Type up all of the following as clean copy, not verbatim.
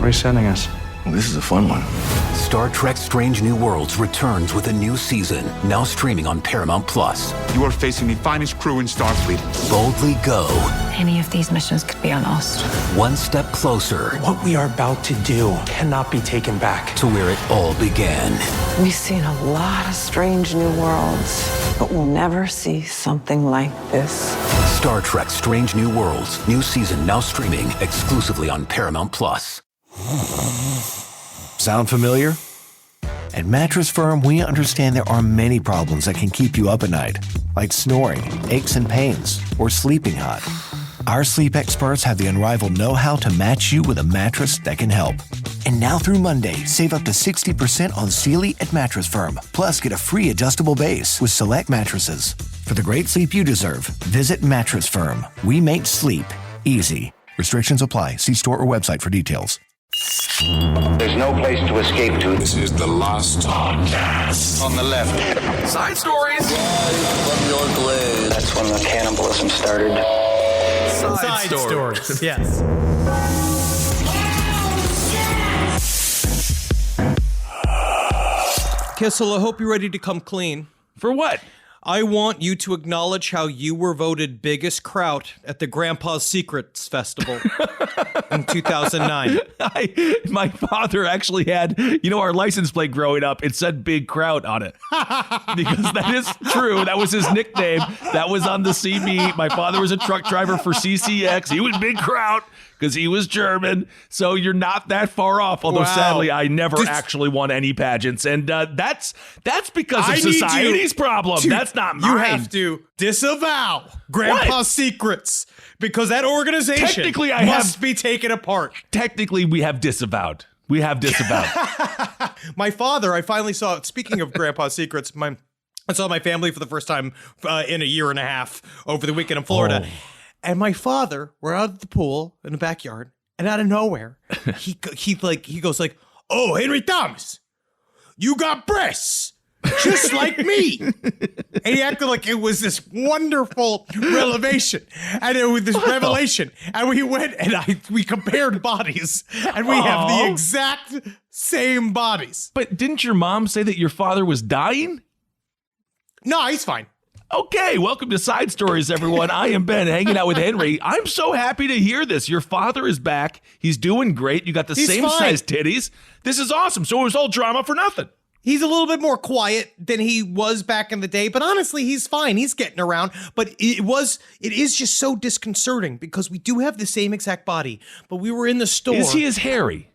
Where are you sending us? Well, this is a fun one. Star Trek Strange New Worlds returns with a new season, now streaming on Paramount+. You are facing the finest crew in Starfleet. Boldly go. Any of these missions could be on Ost. One step closer. What we are about to do cannot be taken back. To where it all began. We've seen a lot of strange new worlds, but we'll never see something like this. Star Trek Strange New Worlds. New season now streaming exclusively on Paramount+. Sound familiar? At Mattress Firm, we understand there are many problems that can keep you up at night, like snoring, aches and pains, or sleeping hot. Our sleep experts have the unrivaled know-how to match you with a mattress that can help. And now through Monday, save up to 60% on Sealy at Mattress Firm. Plus, get a free adjustable base with select mattresses. For the great sleep you deserve, visit Mattress Firm. We make sleep easy. Restrictions apply. See store or website for details. There's no place to escape to. This is the last podcast. On the left. Side stories. From your glade. That's when the cannibalism started. Side stories. Yes. Kissel, I hope you're ready to come clean. For what? I want you to acknowledge how you were voted biggest kraut at the Grandpa's Secrets Festival in 2009. My father actually had, our license plate growing up, it said Big Kraut on it. Because that is true. That was his nickname. That was on the CB. My father was a truck driver for CCX. He was Big Kraut because he was German. So you're not that far off. Although sadly, I never actually won any pageants. And that's because of society's problem. That's not mine. You have to disavow Grandpa's Secrets because that organization Technically, must be taken apart. Technically, we have disavowed. My father, I finally saw, speaking of Grandpa's Secrets, I saw my family for the first time in a year and a half over the weekend in Florida. Oh. And my father, we're out at the pool in the backyard, and out of nowhere, he goes like, "Oh, Henry Thomas, you got breasts, just like me." And he acted like it was this wonderful revelation, and it was this revelation. And we went and we compared bodies, and we have the exact same bodies. But didn't your mom say that your father was dying? No, he's fine. Okay, welcome to Side Stories, everyone. I am Ben, hanging out with Henry. I'm so happy to hear this. Your father is back. He's doing great. You got the same size titties. This is awesome. So it was all drama for nothing. He's a little bit more quiet than he was back in the day, but honestly, he's fine. He's getting around. But it is just so disconcerting because we do have the same exact body, but we were in the store. Is he as hairy?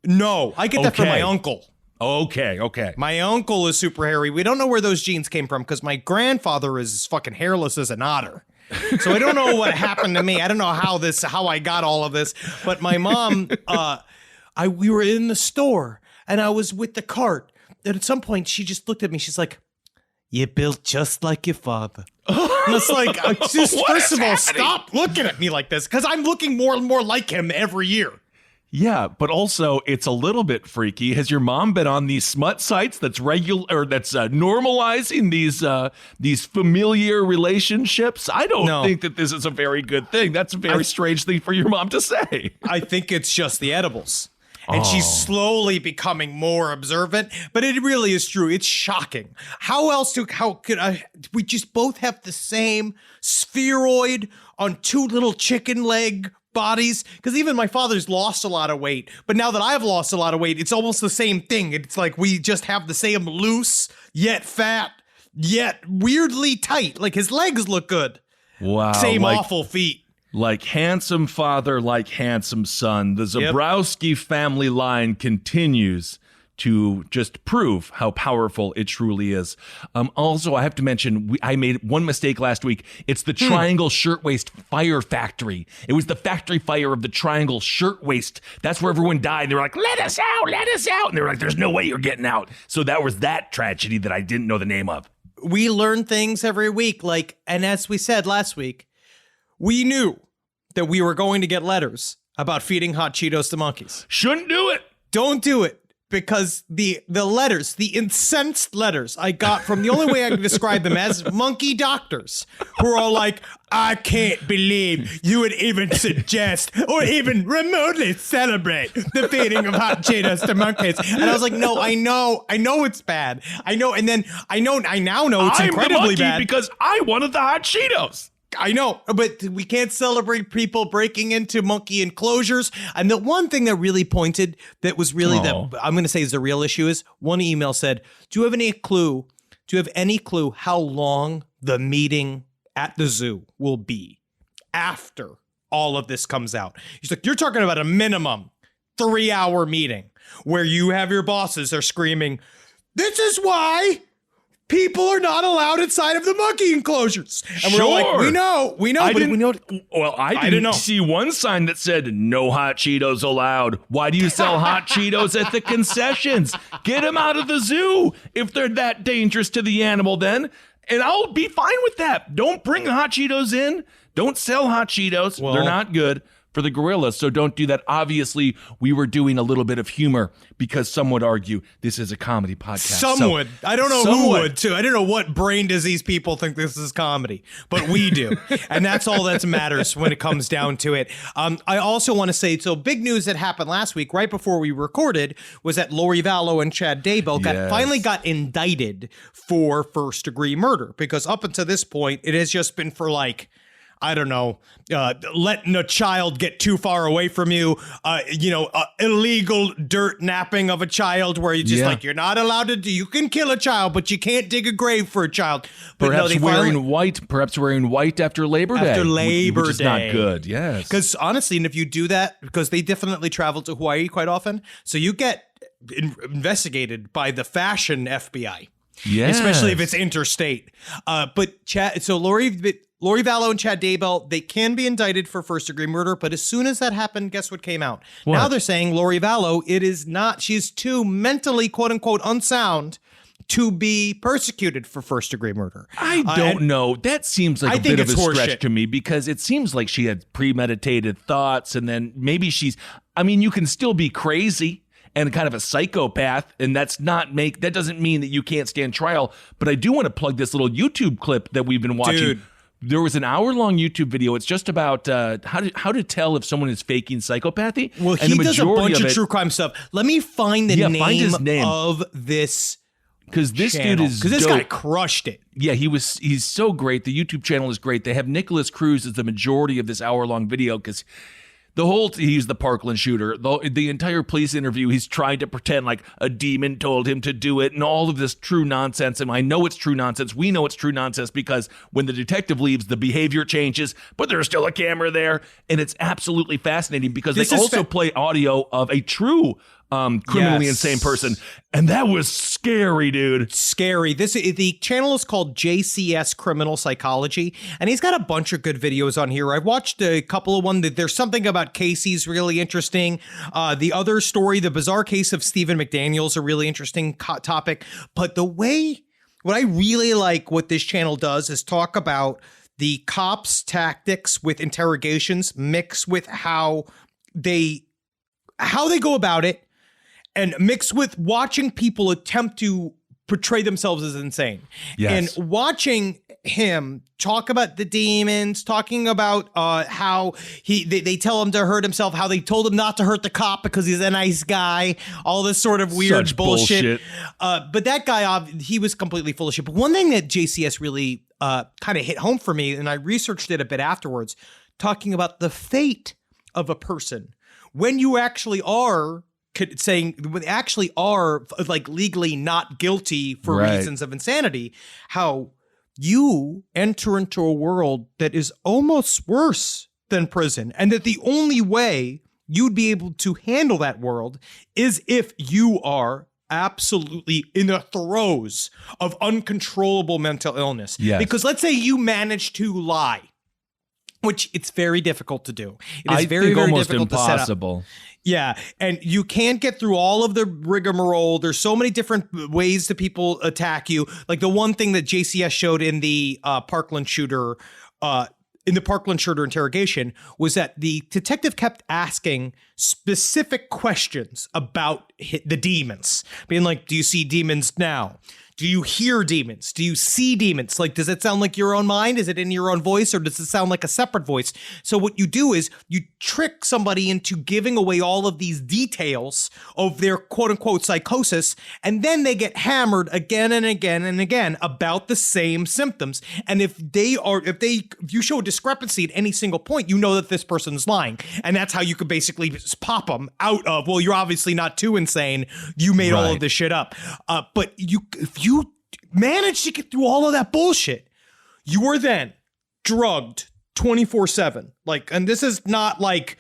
No, I get that from my uncle. Okay. My uncle is super hairy. We don't know where those genes came from because my grandfather is fucking hairless as an otter. So I don't know what happened to me. I don't know how I got all of this. But my mom, we were in the store and I was with the cart. And at some point she just looked at me. She's like, "You built just like your father." And it's like, first of all, stop looking at me like this because I'm looking more and more like him every year. Yeah, but also it's a little bit freaky. Has your mom been on these smut sites that's normalizing these familiar relationships? I don't think that this is a very good thing. That's a very strange thing for your mom to say. I think it's just the edibles. And she's slowly becoming more observant, but it really is true. It's shocking. We just both have the same spheroid on two little chicken leg bodies, because even my father's lost a lot of weight, but now that I've lost a lot of weight, it's almost the same thing. It's like we just have the same loose, yet fat, yet weirdly tight. Like his legs look good. Wow. Same awful feet. Like handsome father, like handsome son. The Zabrowski family line continues to just prove how powerful it truly is. Also, I have to mention, I made one mistake last week. It's the Triangle Shirtwaist Fire Factory. It was the factory fire of the Triangle Shirtwaist. That's where everyone died. They were like, let us out. And they were like, there's no way you're getting out. So that was that tragedy that I didn't know the name of. We learn things every week. And as we said last week, we knew that we were going to get letters about feeding hot Cheetos to monkeys. Shouldn't do it. Don't do it. because the letters, the incensed letters I got from the only way I can describe them as monkey doctors who are all like, I can't believe you would even suggest or even remotely celebrate the feeding of hot Cheetos to monkeys. And I was like, no, I know it's bad. I know. And then I now know it's incredibly bad because I wanted the hot Cheetos. I know, but we can't celebrate people breaking into monkey enclosures. And the one thing that really pointed that was really I'm going to say is the real issue is one email said, do you have any clue how long the meeting at the zoo will be after all of this comes out? He's like, you're talking about a minimum 3-hour meeting where you have your bosses are screaming, this is why people are not allowed inside of the monkey enclosures. And we're like, we know. I didn't see one sign that said no hot Cheetos allowed. Why do you sell hot Cheetos at the concessions? Get them out of the zoo if they're that dangerous to the animal then. And I'll be fine with that. Don't bring hot Cheetos in. Don't sell hot Cheetos. They're not good for the gorillas, so don't do that. Obviously, we were doing a little bit of humor because some would argue this is a comedy podcast. Some would. I don't know who would, too. I don't know what brain disease people think this is comedy, but we do. And that's all that matters when it comes down to it. I also want to say, so big news that happened last week, right before we recorded, was that Lori Vallow and Chad Daybell finally got indicted for first-degree murder, because up until this point, it has just been for I don't know, letting a child get too far away from you, illegal dirt napping of a child where you're just you're not allowed to you can kill a child, but you can't dig a grave for a child. But perhaps wearing white after Labor Day. Which is not good, yes. Because honestly, and if you do that, because they definitely travel to Hawaii quite often, so you get investigated by the fashion FBI. Yes. Especially if it's interstate. But Lori Vallow and Chad Daybell, they can be indicted for first-degree murder, but as soon as that happened, guess what came out? What? Now they're saying Lori Vallow, she's too mentally, quote-unquote, unsound to be persecuted for first-degree murder. I don't know. That seems like a bit of a stretch to me, because it seems like she had premeditated thoughts, and then maybe you can still be crazy and kind of a psychopath, and that doesn't mean that you can't stand trial. But I do want to plug this little YouTube clip that we've been watching. Dude. There was an hour-long YouTube video. It's just about how to tell if someone is faking psychopathy. Well, he does a bunch of true crime stuff. Let me find the name of this, because this dude is because this guy crushed it. Yeah, he's so great. The YouTube channel is great. They have Nicholas Cruz as the majority of this hour-long video, because he's the Parkland shooter. The entire police interview, he's trying to pretend like a demon told him to do it and all of this true nonsense. And I know it's true nonsense. We know it's true nonsense because when the detective leaves, the behavior changes, but there's still a camera there. And it's absolutely fascinating because they also play audio of a true criminally insane person. And that was scary, dude. Scary. The channel is called JCS Criminal Psychology, and he's got a bunch of good videos on here. I watched a couple of one. There's something about Casey's really interesting. The other story, the bizarre case of Stephen McDaniel's, a really interesting topic. But what I really like what this channel does is talk about the cops' tactics with interrogations mixed with how they go about it, and mixed with watching people attempt to portray themselves as insane. Yes. And watching him talk about the demons, talking about how they tell him to hurt himself, how they told him not to hurt the cop because he's a nice guy, all this sort of weird Such bullshit. But that guy, he was completely full of shit. But one thing that JCS really kind of hit home for me, and I researched it a bit afterwards, talking about the fate of a person when you actually are like legally not guilty for reasons of insanity, how you enter into a world that is almost worse than prison, and that the only way you'd be able to handle that world is if you are absolutely in the throes of uncontrollable mental illness. Yes. Because let's say you manage to lie, which it's very difficult to do. It is very difficult to set up. Yeah, and you can't get through all of the rigmarole. There's so many different ways that people attack you. Like the one thing that JCS showed in the Parkland shooter in the Parkland Schroeder interrogation was that the detective kept asking specific questions about the demons, being like, do you see demons now? Do you hear demons? Do you see demons? Like, does it sound like your own mind? Is it in your own voice, or does it sound like a separate voice? So what you do is you trick somebody into giving away all of these details of their quote unquote psychosis, and then they get hammered again and again and again about the same symptoms. And if you show a discrepancy at any single point, you know that this person's lying. And that's how you could basically just pop them out of, well, you're obviously not too insane. You made all of this shit up. But if you managed to get through all of that bullshit, you are then drugged 24/7. Like, and this is not like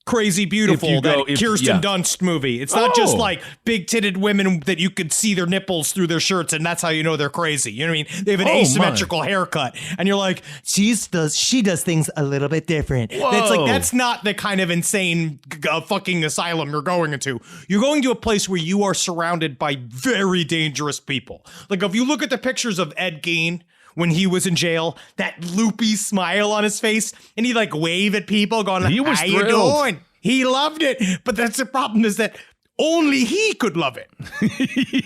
Crazy Beautiful, Kirsten Dunst movie. It's not just like big titted women that you could see their nipples through their shirts and that's how you know they're crazy. You know what I mean? They have an asymmetrical haircut and you're like, she does things a little bit different. It's like, that's not the kind of insane fucking asylum you're going into. You're going to a place where you are surrounded by very dangerous people. Like, if you look at the pictures of Ed Gein when he was in jail, that loopy smile on his face, and he like wave at people going, he was how thrilled. you doing? He loved it. But that's the problem, is that only he could love it.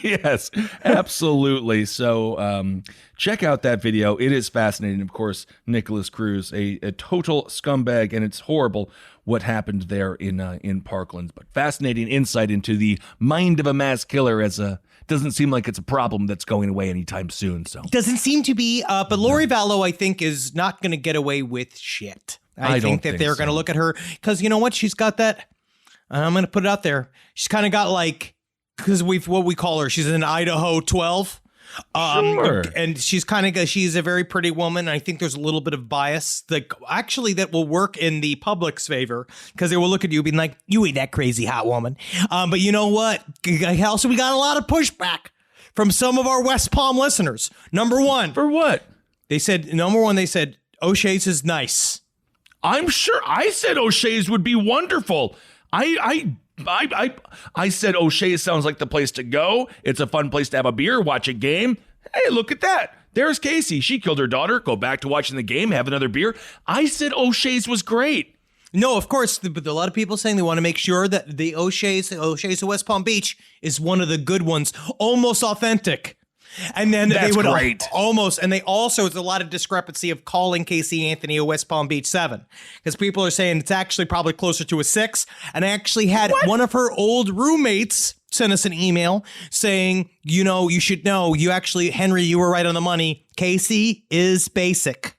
Yes, absolutely. So check out that video. It is fascinating. Of course, Nicholas Cruz, a total scumbag, and it's horrible what happened there in Parkland. But fascinating insight into the mind of a mass killer, as doesn't seem like it's a problem that's going away anytime soon. So doesn't seem to be. But Lori Vallow, I think, is not going to get away with shit. I think that they're going to look at her because you know what? She's got that. I'm going to put it out there. She's kind of got like, because what we call her, she's an Idaho 12. Sure. And she's she's a very pretty woman. I think there's a little bit of bias that will work in the public's favor, because they will look at you being like, you ain't that crazy hot woman. But you know what? Also, we got a lot of pushback from some of our West Palm listeners. Number one. For what? They said O'Shea's is nice. I'm sure I said O'Shea's would be wonderful. I said O'Shea's sounds like the place to go. It's a fun place to have a beer, watch a game. Hey, look at that. There's Casey. She killed her daughter. Go back to watching the game, have another beer. I said O'Shea's was great. No, of course, but a lot of people saying they want to make sure that the O'Shea's of West Palm Beach is one of the good ones, almost authentic. And then That's they would great. Almost, and they also, there's a lot of discrepancy of calling Casey Anthony a West Palm Beach 7, because people are saying it's actually probably closer to a 6. And I actually had one of her old roommates send us an email saying, you know, you should know, Henry, you were right on the money. Casey is basic,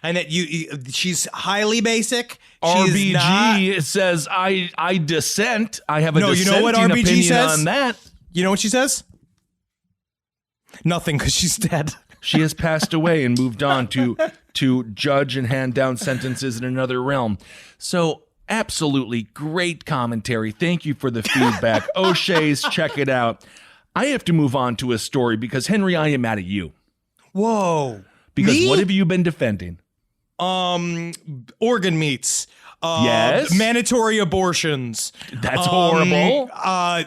and that she's highly basic. RBG says I dissent. I have a dissenting you know what RBG opinion says? on that. You know what she says? Nothing, because she's dead. She has passed away and moved on to judge and hand down sentences in another realm. So absolutely great commentary. Thank you for the feedback. O'Shea's, check it out. I have to move on to a story because, Henry, I am mad at you. Whoa. Because Me? what have you been defending? Organ meats. Yes. Mandatory abortions. That's horrible.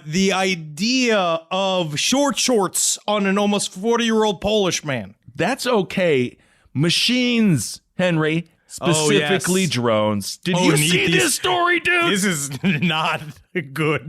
The idea of shorts on an almost 40-year-old Polish man. That's okay. Machines, Henry. Specifically drones. Did you see this story, dude? This is not good.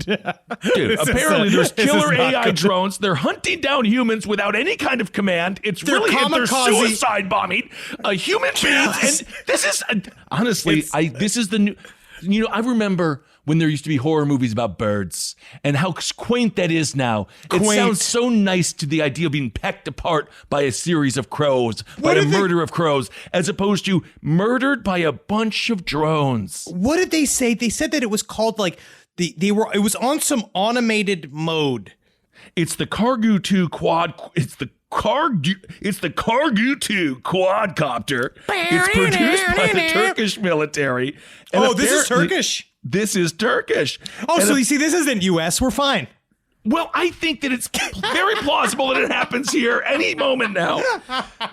Dude, apparently there's killer AI drones. They're hunting down humans without any kind of command. They're suicide bombing human beings. And this is, honestly, this is the new, I remember when there used to be horror movies about birds and how quaint that is now. It sounds so nice to the idea of being pecked apart by a series of crows, by a murder of crows, as opposed to murdered by a bunch of drones. What did they say? They said that it was called like, it was on some automated mode. It's the Cargo 2 quad. It's the Cargo 2 quadcopter. It's produced by the Turkish military. And this is Turkish? This is Turkish. Oh, so you see, this isn't U.S. We're fine. Well, I think that it's very plausible that it happens here any moment now.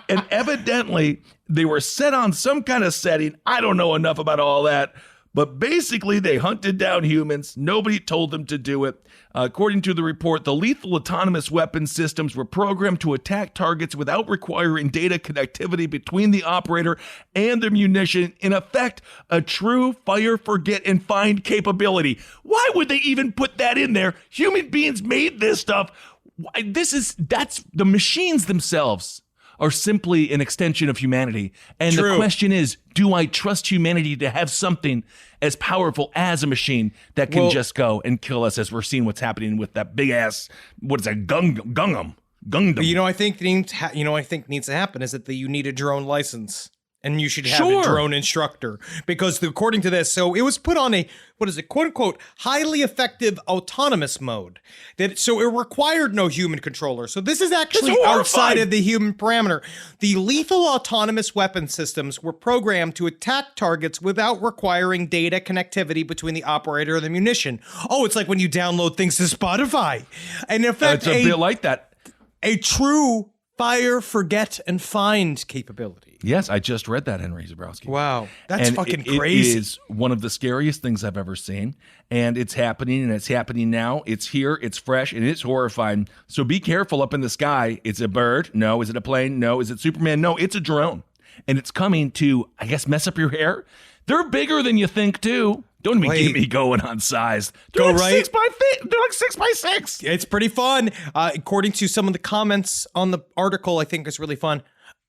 And evidently, they were set on some kind of setting. I don't know enough about all that. But basically, they hunted down humans. Nobody told them to do it. According to the report, the lethal autonomous weapon systems were programmed to attack targets without requiring data connectivity between the operator and the munition. In effect, a true fire, forget, and find capability. Why would they even put that in there? Human beings made this stuff. That's the machines themselves are simply an extension of humanity. And the question is, do I trust humanity to have something as powerful as a machine that can just go and kill us, as we're seeing what's happening with that big ass, what is that, Gundam? I think needs to happen is that you need a drone license. And you should have a drone instructor, because according to this, so it was put on a, quote unquote, highly effective autonomous mode. So it required no human controller. So this is actually outside of the human parameter. The lethal autonomous weapon systems were programmed to attack targets without requiring data connectivity between the operator and the munition. Oh, it's like when you download things to Spotify. And in fact, it's a bit like that. A true fire, forget, and find capability. Yes, I just read that, Henry Zabrowski. Wow, that's fucking crazy. It is one of the scariest things I've ever seen, and it's happening, and it's happening now. It's here, it's fresh, and it's horrifying. So be careful up in the sky. It's a bird? No. Is it a plane? No. Is it Superman? No, it's a drone, and it's coming to, I guess, mess up your hair. They're bigger than you think, too. Don't even get me going on size. They're like 6 by 6. It's pretty fun. According to some of the comments on the article, I think it's really fun.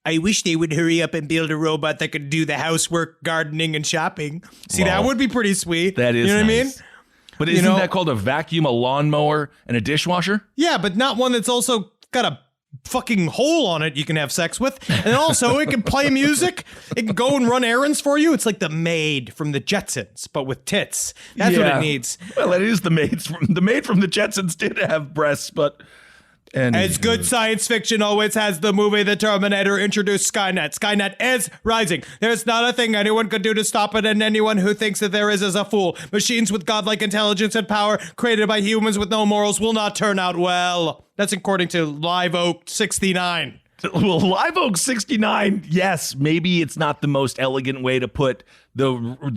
I wish they would hurry up and build a robot that could do the housework, gardening, and shopping. See, that would be pretty sweet. That is, you know what I mean? But isn't that called a vacuum, a lawnmower, and a dishwasher? Yeah, but not one that's also got a fucking hole on it you can have sex with. And also it can play music. It can go and run errands for you. It's like the maid from the Jetsons, but with tits. That's what it needs. Well, it is the maid from the Jetsons did have breasts, but it's good science fiction always has. The movie The Terminator introduced Skynet. Skynet is rising. There's not a thing anyone could do to stop it, and anyone who thinks that there is a fool. Machines with godlike intelligence and power created by humans with no morals will not turn out well. That's according to Live Oak 69. Well, Live Oak 69, yes, maybe it's not the most elegant way to put the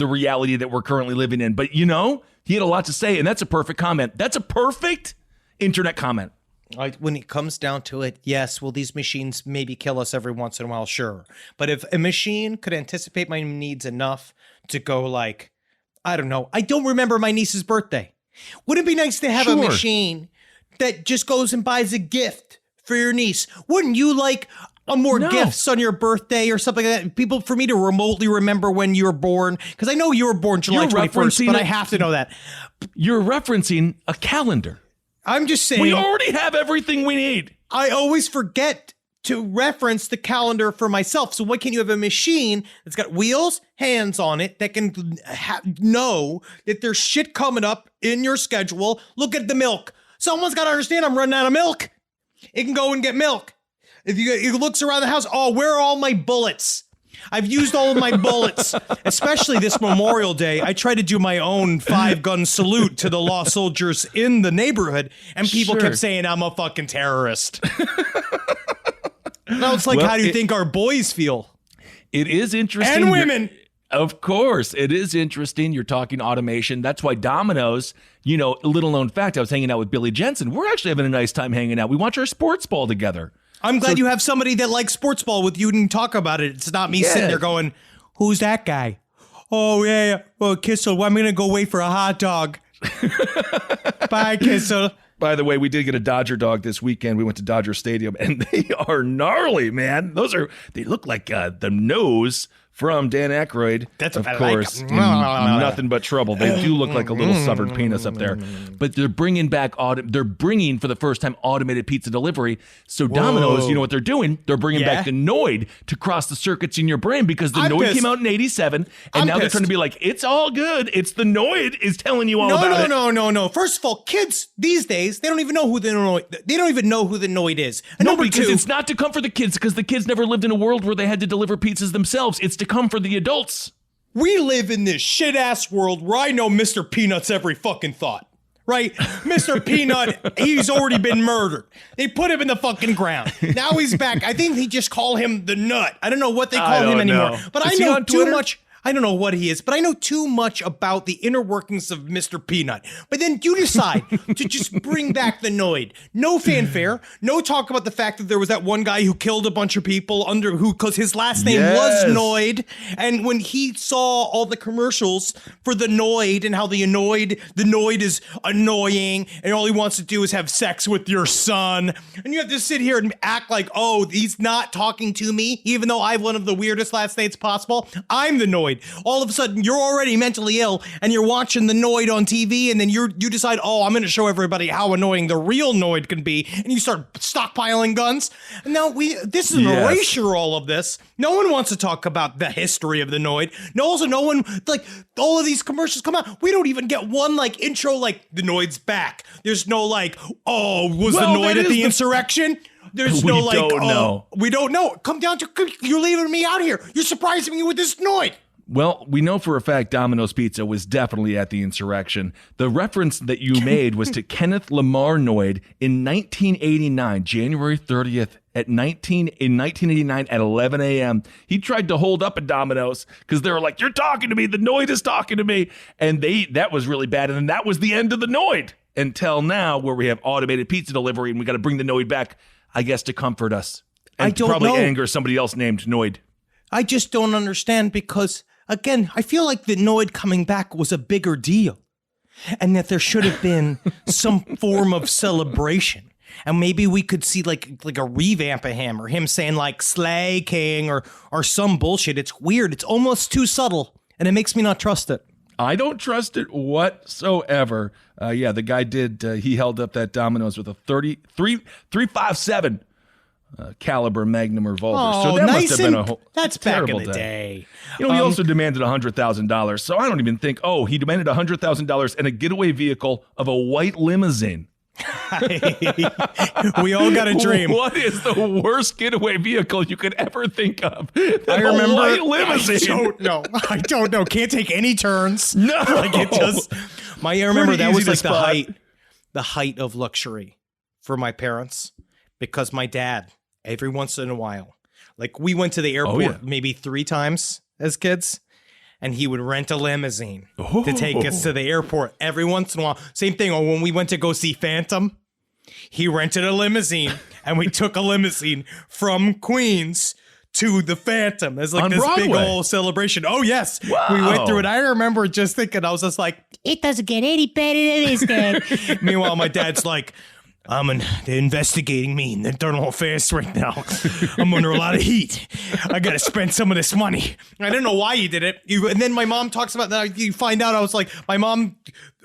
reality that we're currently living in. But, he had a lot to say, and that's a perfect comment. That's a perfect internet comment. When it comes down to it, yes, will these machines maybe kill us every once in a while? Sure. But if a machine could anticipate my needs enough to go like, I don't know, I don't remember my niece's birthday. Wouldn't it be nice to have a machine that just goes and buys a gift for your niece? Wouldn't you like more gifts on your birthday or something like that? For me to remotely remember when you were born, because I know you were born July 21st, but I have to know that. You're referencing a calendar. I'm just saying. We already have everything we need. I always forget to reference the calendar for myself. So why can't you have a machine that's got wheels, hands on it, that can know that there's shit coming up in your schedule? Look at the milk. Someone's got to understand I'm running out of milk. It can go and get milk. If it looks around the house, where are all my bullets? I've used all of my bullets, especially this Memorial Day. I tried to do my own 5-gun salute to the lost soldiers in the neighborhood, and people kept saying I'm a fucking terrorist. Now it's like, how do you think our boys feel? It is interesting. And women. Of course, it is interesting. You're talking automation. That's why Domino's, little known fact, I was hanging out with Billy Jensen. We're actually having a nice time hanging out. We watch our sports ball together. I'm glad you have somebody that likes sports ball with you and talk about it. It's not me sitting there going, who's that guy? Oh, yeah. Well, Kissel, I'm going to go wait for a hot dog. Bye, Kissel. By the way, we did get a Dodger dog this weekend. We went to Dodger Stadium, and they are gnarly, man. They look like the nose from Dan Aykroyd. That's of what course, I like. Nothing but trouble. They do look like a little severed penis up there. But they're bringing back they're bringing for the first time automated pizza delivery. So Domino's, you know what they're doing? They're bringing back the Noid to cross the circuits in your brain, because the Noid came out in '87, and now they're trying to be like, it's all good. It's the Noid is telling you all about it. No. First of all, kids these days, they don't even know who the Noid. They don't even know who the Noid is. And no, because it's not to come for the kids, because the kids never lived in a world where they had to deliver pizzas themselves. It's to come for the adults. We live in this shit-ass world where I know Mr. Peanut's every fucking thought, right? Mr. Peanut, he's already been murdered. They put him in the fucking ground. Now he's back. I think they just call him the Nut. I don't know what they call him anymore. But I know too much I don't know what he is, but I know too much about the inner workings of Mr. Peanut. But then you decide to just bring back the Noid. No fanfare, no talk about the fact that there was that one guy who killed a bunch of people because his last name was Noid. And when he saw all the commercials for the Noid and how the Noid is annoying and all he wants to do is have sex with your son. And you have to sit here and act like, oh, he's not talking to me, even though I have one of the weirdest last names possible. I'm the Noid. All of a sudden, you're already mentally ill and you're watching the Noid on TV, and then you decide, oh, I'm going to show everybody how annoying the real Noid can be, and you start stockpiling guns. And now this is an erasure, all of this. No one wants to talk about the history of the Noid. No one, like, all of these commercials come out. We don't even get one, like, intro, like, the Noid's back. There's no, like, oh, was the Noid at the insurrection? There's no, like, we don't know. Come down to, you're leaving me out here. You're surprising me with this Noid. Well, we know for a fact Domino's Pizza was definitely at the insurrection. The reference that you made was to Kenneth Lamar Noid in 1989, January 30th in 1989 at 11 a.m. He tried to hold up a Domino's because they were like, you're talking to me. The Noid is talking to me. And that was really bad. And then that was the end of the Noid until now, where we have automated pizza delivery and we got to bring the Noid back, I guess, to comfort us. And I don't probably know. anger somebody else named Noid. I just don't understand because, again, I feel like the Noid coming back was a bigger deal and that there should have been some form of celebration. And maybe we could see like a revamp of him or him saying like Slay King or some bullshit. It's weird. It's almost too subtle and it makes me not trust it. I don't trust it whatsoever. The guy did. He held up that Domino's with a 357 caliber Magnum revolver. Oh, so that nice, must have been that's terrible back in the day. You know, he also demanded $100,000. So I don't even think. Oh, he demanded $100,000 and a getaway vehicle of a white limousine. We all got a dream. What is the worst getaway vehicle you could ever think of? I remember. White limousine. I don't know. Can't take any turns. No. Like it just. I remember Pretty that was easy to like spot. the height of luxury for my parents, because my dad, every once in a while, like we went to the airport maybe 3 times as kids. And he would rent a limousine to take us to the airport every once in a while. Same thing. Or when we went to go see Phantom, he rented a limousine and we took a limousine from Queens to the Phantom as like on this Broadway. big old celebration. Oh, yes. Wow. We went through it. I remember just thinking, I was just like, it doesn't get any better than this, Dad. Meanwhile, my dad's like, they're investigating me in the internal affairs right now. I'm under a lot of heat. I got to spend some of this money. I don't know why he did it. And then my mom talks about that. You find out, I was like, my mom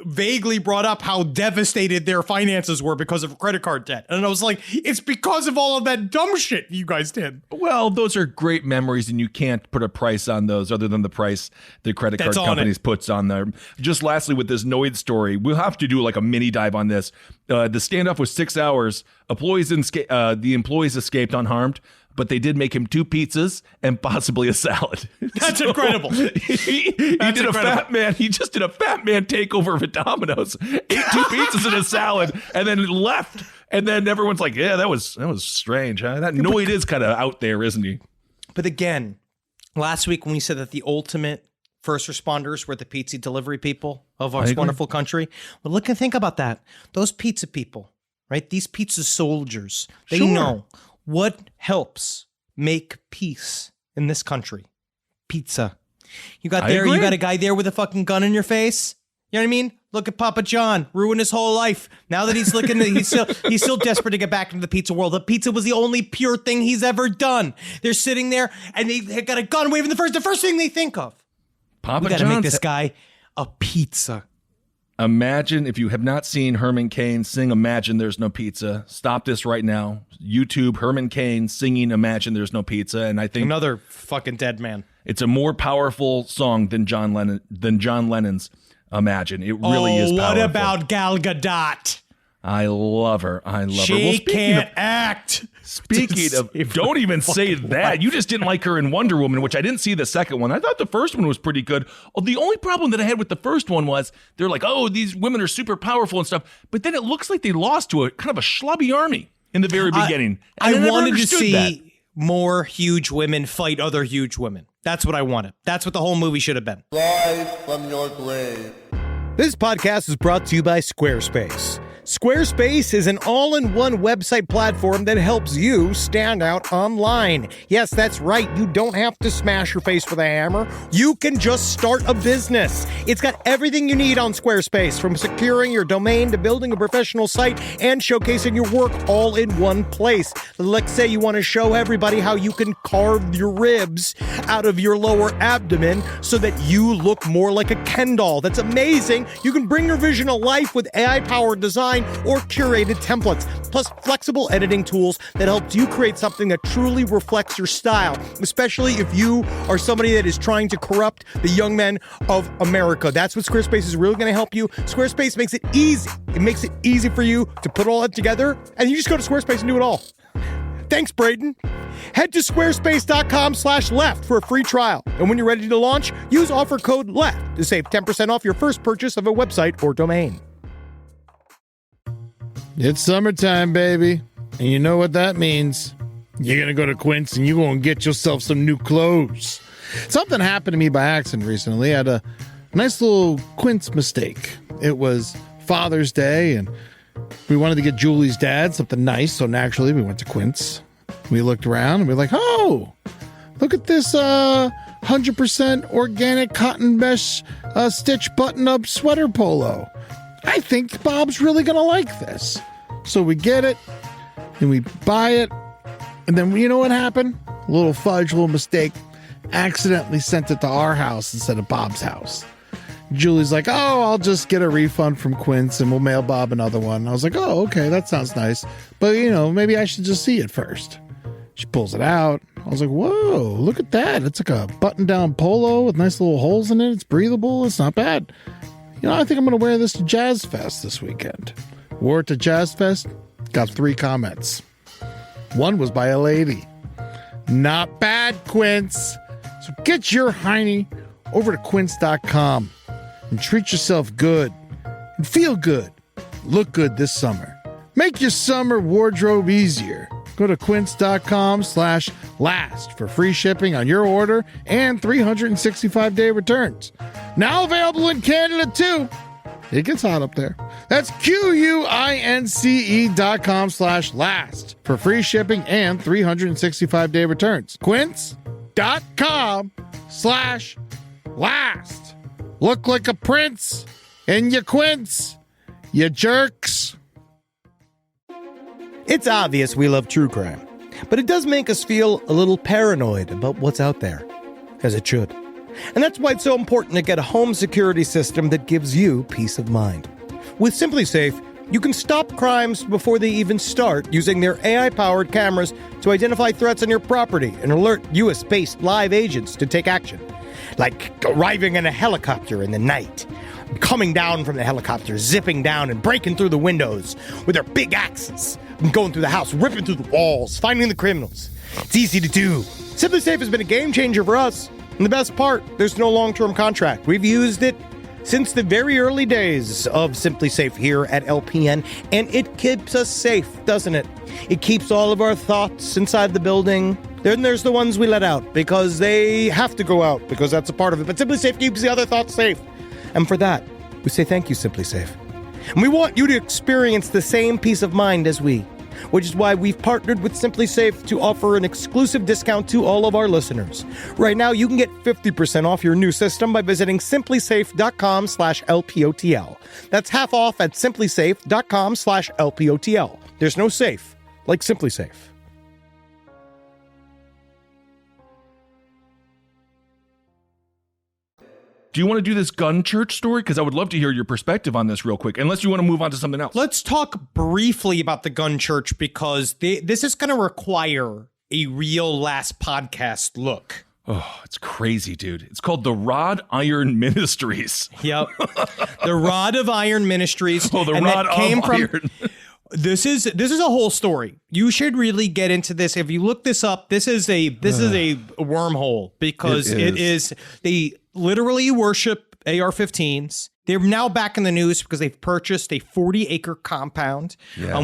vaguely brought up how devastated their finances were because of credit card debt. And I was like, it's because of all of that dumb shit you guys did. Well, those are great memories, and you can't put a price on those other than the price the credit card companies puts on there. Just lastly, with this Noid story, we'll have to do like a mini dive on this. The standoff was 6 hours. The employees escaped unharmed, but they did make him 2 pizzas and possibly a salad. That's incredible. He did a fat man. He just did a fat man takeover of a Domino's, ate 2 pizzas and a salad, and then left. And then everyone's like, "Yeah, that was strange. Huh? That Noid is kind of out there, isn't he?" But again, last week when we said that the ultimate first responders were the pizza delivery people of our wonderful country, well, look and think about that. Those pizza people, right? These pizza soldiers, they know what helps make peace in this country. Pizza. You got a guy there with a fucking gun in your face. You know what I mean? Look at Papa John, ruined his whole life. Now that he's looking, he's still desperate to get back into the pizza world. The pizza was the only pure thing he's ever done. They're sitting there and they got a gun waving. The first thing they think of, Papa we got to John's make this guy a pizza. Imagine, if you have not seen Herman Cain sing Imagine There's No Pizza, stop this right now. YouTube Herman Cain singing Imagine There's No Pizza, and I think another fucking dead man. It's a more powerful song than John Lennon's Imagine. It really is powerful. What about Gal Gadot? I love her. She can't act. Speaking of, don't even say that. You just didn't like her in Wonder Woman, which I didn't see the second one. I thought the first one was pretty good. The only problem that I had with the first one was they're like, oh, these women are super powerful and stuff. But then it looks like they lost to a kind of a schlubby army in the very beginning. I wanted to see more huge women fight other huge women. That's what I wanted. That's what the whole movie should have been. Rise from your grave. This podcast is brought to you by Squarespace. Squarespace is an all-in-one website platform that helps you stand out online. Yes, that's right. You don't have to smash your face with a hammer. You can just start a business. It's got everything you need on Squarespace, from securing your domain to building a professional site and showcasing your work all in one place. Let's say you want to show everybody how you can carve your ribs out of your lower abdomen so that you look more like a Ken doll. That's amazing. You can bring your vision to life with AI-powered design or curated templates, plus flexible editing tools that helps you create something that truly reflects your style, especially if you are somebody that is trying to corrupt the young men of America. That's what Squarespace is really going to help you. Squarespace makes it easy. It makes it easy for you to put all that together, and you just go to Squarespace and do it all. Thanks, Braden. Head to squarespace.com/left for a free trial. And when you're ready to launch, use offer code LEFT to save 10% off your first purchase of a website or domain. It's summertime, baby. And you know what that means. You're going to go to Quince and you're going to get yourself some new clothes. Something happened to me by accident recently. I had a nice little Quince mistake. It was Father's Day and we wanted to get Julie's dad something nice. So naturally we went to Quince. We looked around and we were like, oh, look at this 100% organic cotton mesh stitch button-up sweater polo. I think Bob's really going to like this. So we get it, and we buy it, and then you know what happened? A little fudge, a little mistake. Accidentally sent it to our house instead of Bob's house. Julie's like, oh, I'll just get a refund from Quince, and we'll mail Bob another one. I was like, oh, okay, that sounds nice. But, maybe I should just see it first. She pulls it out. I was like, whoa, look at that. It's like a button-down polo with nice little holes in it. It's breathable. It's not bad. I think I'm going to wear this to Jazz Fest this weekend. Wore it to Jazz Fest, got 3 comments. One was by a lady. Not bad, Quince. So get your hiney over to quince.com and treat yourself good and feel good. Look good this summer. Make your summer wardrobe easier. Go to quince.com/last for free shipping on your order and 365-day returns. Now available in Canada, too. It gets hot up there. That's QUINCE.com/last for free shipping and 365-day returns. Quince.com/last. Look like a prince in your Quince, you jerks. It's obvious we love true crime, but it does make us feel a little paranoid about what's out there, as it should. And that's why it's so important to get a home security system that gives you peace of mind. With Simply Safe, you can stop crimes before they even start using their AI-powered cameras to identify threats on your property and alert US-based live agents to take action. Like arriving in a helicopter in the night, coming down from the helicopter, zipping down and breaking through the windows with their big axes, and going through the house, ripping through the walls, finding the criminals. It's easy to do. Simply Safe has been a game changer for us. And the best part, there's no long-term contract. We've used it since the very early days of Simply Safe here at LPN, and it keeps us safe, doesn't it? It keeps all of our thoughts inside the building. Then there's the ones we let out because they have to go out because that's a part of it. But Simply Safe keeps the other thoughts safe. And for that, we say thank you, Simply Safe. And we want you to experience the same peace of mind as we, which is why we've partnered with Simply Safe to offer an exclusive discount to all of our listeners. Right now, you can get 50% off your new system by visiting simplysafe.com/LPOTL. That's half off at simplysafe.com/LPOTL. There's no safe like Simply Safe. Do you want to do this gun church story? Because I would love to hear your perspective on this real quick, unless you want to move on to something else. Let's talk briefly about the gun church because this is going to require a real last podcast look. Oh, it's crazy, dude. It's called the Rod Iron Ministries. Yep. The Rod of Iron Ministries. Oh, the Rod of Iron. This is a whole story. You should really get into this. If you look this up, this is a wormhole because it is they literally worship AR-15s They're now back in the news because they've purchased a 40-acre compound,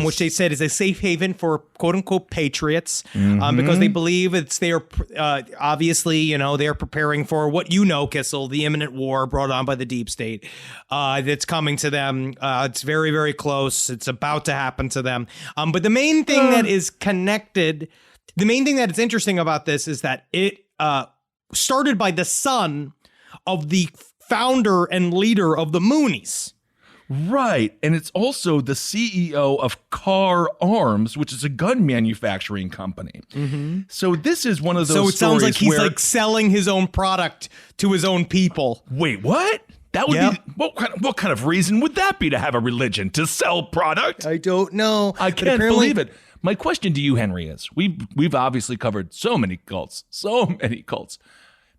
which they said is a safe haven for quote-unquote patriots, because they believe obviously, they're preparing for what Kissel, the imminent war brought on by the deep state that's coming to them. It's very, very close. It's about to happen to them. But the main thing that is connected, the main thing that is interesting about this is that it started by the son of the founder and leader of the Moonies. Right. And it's also the CEO of Car Arms, which is a gun manufacturing company. So this is one of those So it sounds like he's where, like selling his own product to his own people. Wait, what? That would be what kind of reason would that be to have a religion, to sell product? I don't know. I can't believe it. My question to you, Henry, is we've obviously covered so many cults.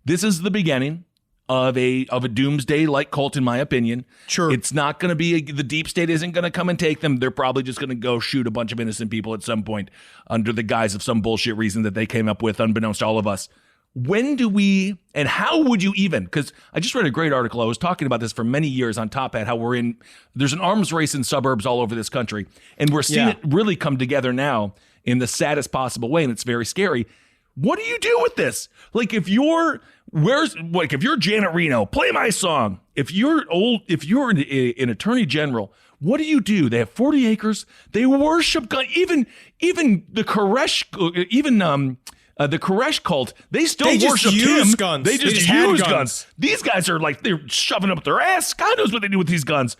This is the beginning of a doomsday-like cult, in my opinion. Sure. It's not going to be, the deep state isn't going to come and take them. They're probably just going to go shoot a bunch of innocent people at some point under the guise of some bullshit reason that they came up with, unbeknownst to all of us. When do we, and how would you even, because I just read a great article. I was talking about this for many years on Top Hat, how there's an arms race in suburbs all over this country, and we're seeing it really come together now in the saddest possible way, and it's very scary. What do you do with this? Like, if you're Janet Reno, play my song. If you're an attorney general, what do you do? They have 40 acres. They worship guns. Even the Koresh, the Koresh cult, they still worship him. Guns. They just use guns. These guys are like, they're shoving up their ass. God knows what they do with these guns.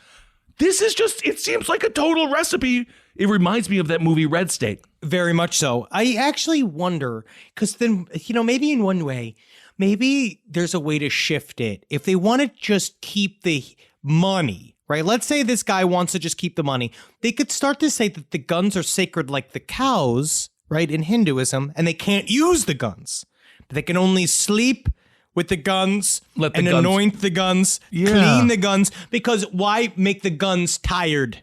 This is just, it seems like a total recipe. It reminds me of that movie Red State. Very much so. I actually wonder, because then, maybe in one way, maybe there's a way to shift it. If they want to just keep the money, right? Let's say this guy wants to just keep the money. They could start to say that the guns are sacred like the cows, right, in Hinduism, and they can't use the guns. They can only sleep with the guns anoint the guns, clean the guns, because why make the guns tired?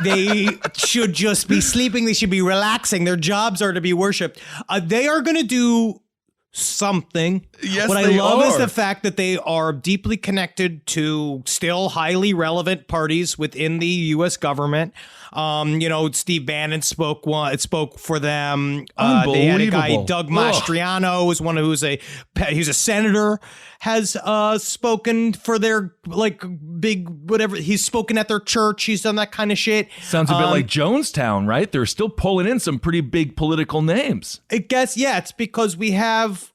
They should just be sleeping. They should be relaxing. Their jobs are to be worshipped. They are going to do something. Yes, what I love is the fact that they are deeply connected to still highly relevant parties within the U.S. government. Steve Bannon spoke for them. They had a guy, Doug Mastriano, is one who's a senator, has spoken for their big whatever. He's spoken at their church. He's done that kind of shit. Sounds a bit like Jonestown, right? They're still pulling in some pretty big political names. I guess, it's because we have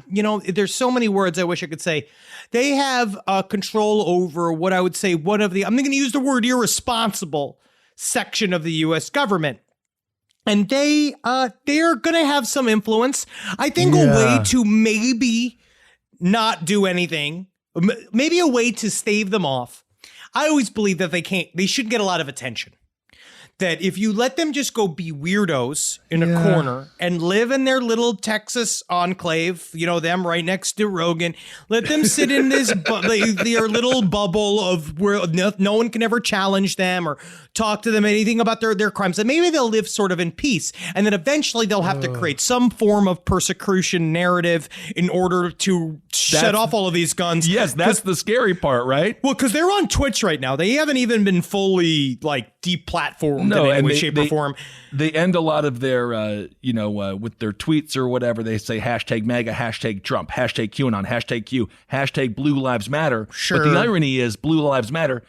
there's so many words I wish I could say. They have control over what I would say I'm going to use the word irresponsible section of the U.S. government. And they are going to have some influence. I think a way to maybe not do anything, maybe a way to stave them off. I always believe that they should get a lot of attention. That if you let them just go be weirdos in a corner and live in their little Texas enclave, them right next to Rogan, let them sit in this their little bubble of where no one can ever challenge them or talk to them anything about their crimes. And maybe they'll live sort of in peace. And then eventually they'll have to create some form of persecution narrative in order to shut off all of these guns. Yes, that's the scary part, right? Well, because they're on Twitch right now. They haven't even been fully deplatformed in any way, shape, or form. They end a lot of their, with their tweets or whatever. They say hashtag MAGA, hashtag Trump, hashtag QAnon, hashtag Q, hashtag Blue Lives Matter. Sure. But the irony is Blue Lives Matter.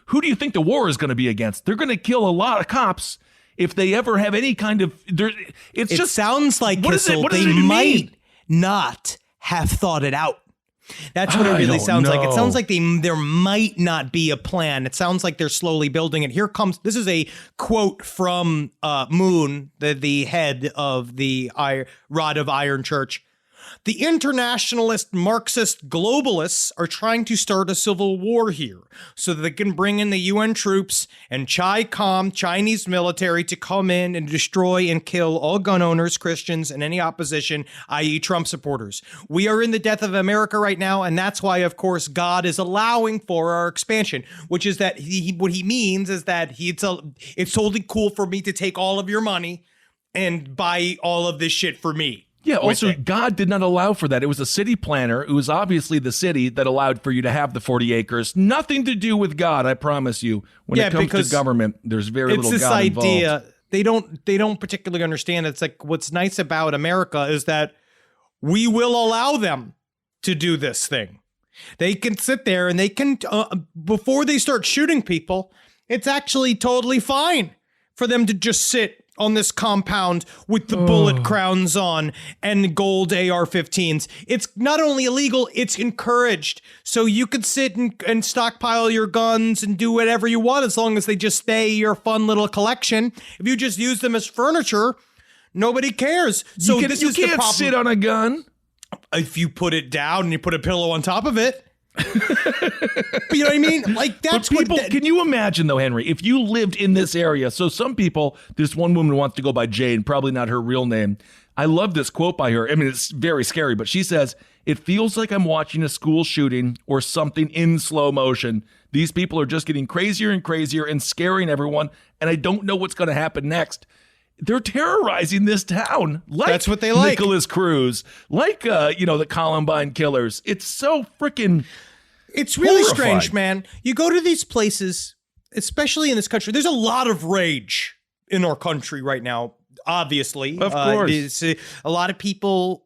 Who do you think the war is going to be against? They're going to kill a lot of cops if they ever have any kind of. It sounds like they might not have thought it out. That's what it really sounds like. It sounds like there might not be a plan. It sounds like they're slowly building it. This is a quote from Moon, the head of the Rod of Iron Church. The internationalist Marxist globalists are trying to start a civil war here so that they can bring in the UN troops and Chinese military to come in and destroy and kill all gun owners, Christians, and any opposition, i.e. Trump supporters. We are in the death of America right now, and that's why, of course, God is allowing for our expansion, which is that what he means is that it's totally cool for me to take all of your money and buy all of this shit for me. Yeah, also, God did not allow for that. It was a city planner. It was obviously the city that allowed for you to have the 40 acres. Nothing to do with God, I promise you. When it comes to government, there's very little God involved. It's this idea. They don't particularly understand. It's like what's nice about America is that we will allow them to do this thing. They can sit there and they can, before they start shooting people, it's actually totally fine for them to just sit on this compound with the bullet crowns on and gold AR-15s. It's not only illegal, it's encouraged. So you could sit and stockpile your guns and do whatever you want as long as they just stay your fun little collection. If you just use them as furniture, nobody cares. So you can't sit on a gun. If you put it down and you put a pillow on top of it. But you know what I mean? Like that's people. Can you imagine though, Henry, if you lived in this area? So some people, this one woman wants to go by Jane, probably not her real name. I love this quote by her. I mean, it's very scary, but she says, "It feels like I'm watching a school shooting or something in slow motion. These people are just getting crazier and crazier and scaring everyone, and I don't know what's going to happen next." They're terrorizing this town. Like that's what they like. Nicholas Cruz, like the Columbine killers. It's so freaking. It's really horrified. strange, man. You go to these places, especially in this country. There's a lot of rage in our country right now. Obviously, of course, a lot of people.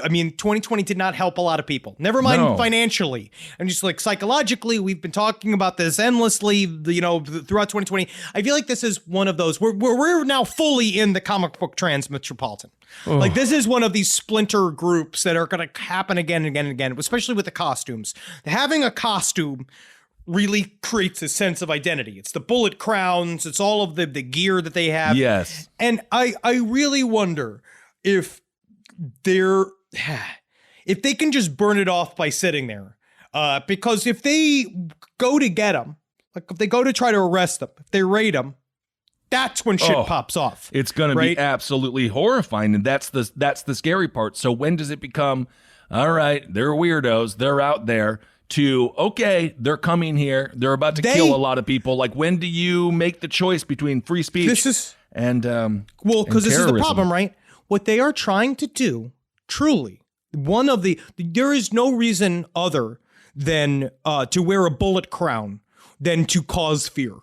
I mean, 2020 did not help a lot of people. Never mind financially. And just like psychologically, we've been talking about this endlessly, throughout 2020. I feel like this is one of those we're now fully in the comic book trans metropolitan. Like this is one of these splinter groups that are going to happen again and again and again, especially with the costumes. Having a costume really creates a sense of identity. It's the bullet crowns. It's all of the gear that they have. Yes. And I really wonder if they can just burn it off by sitting there, because if they go to get them, like if they go to try to arrest them, if they raid them, that's when shit pops off. It's going to be absolutely horrifying, and that's the scary part. So when does it become, all right, they're weirdos, they're out there, to, okay, they're coming here, they're about to kill a lot of people? Like, when do you make the choice between free speech and because this is the problem, right? What they are trying to do, truly, there is no reason other than to wear a bullet crown than to cause fear.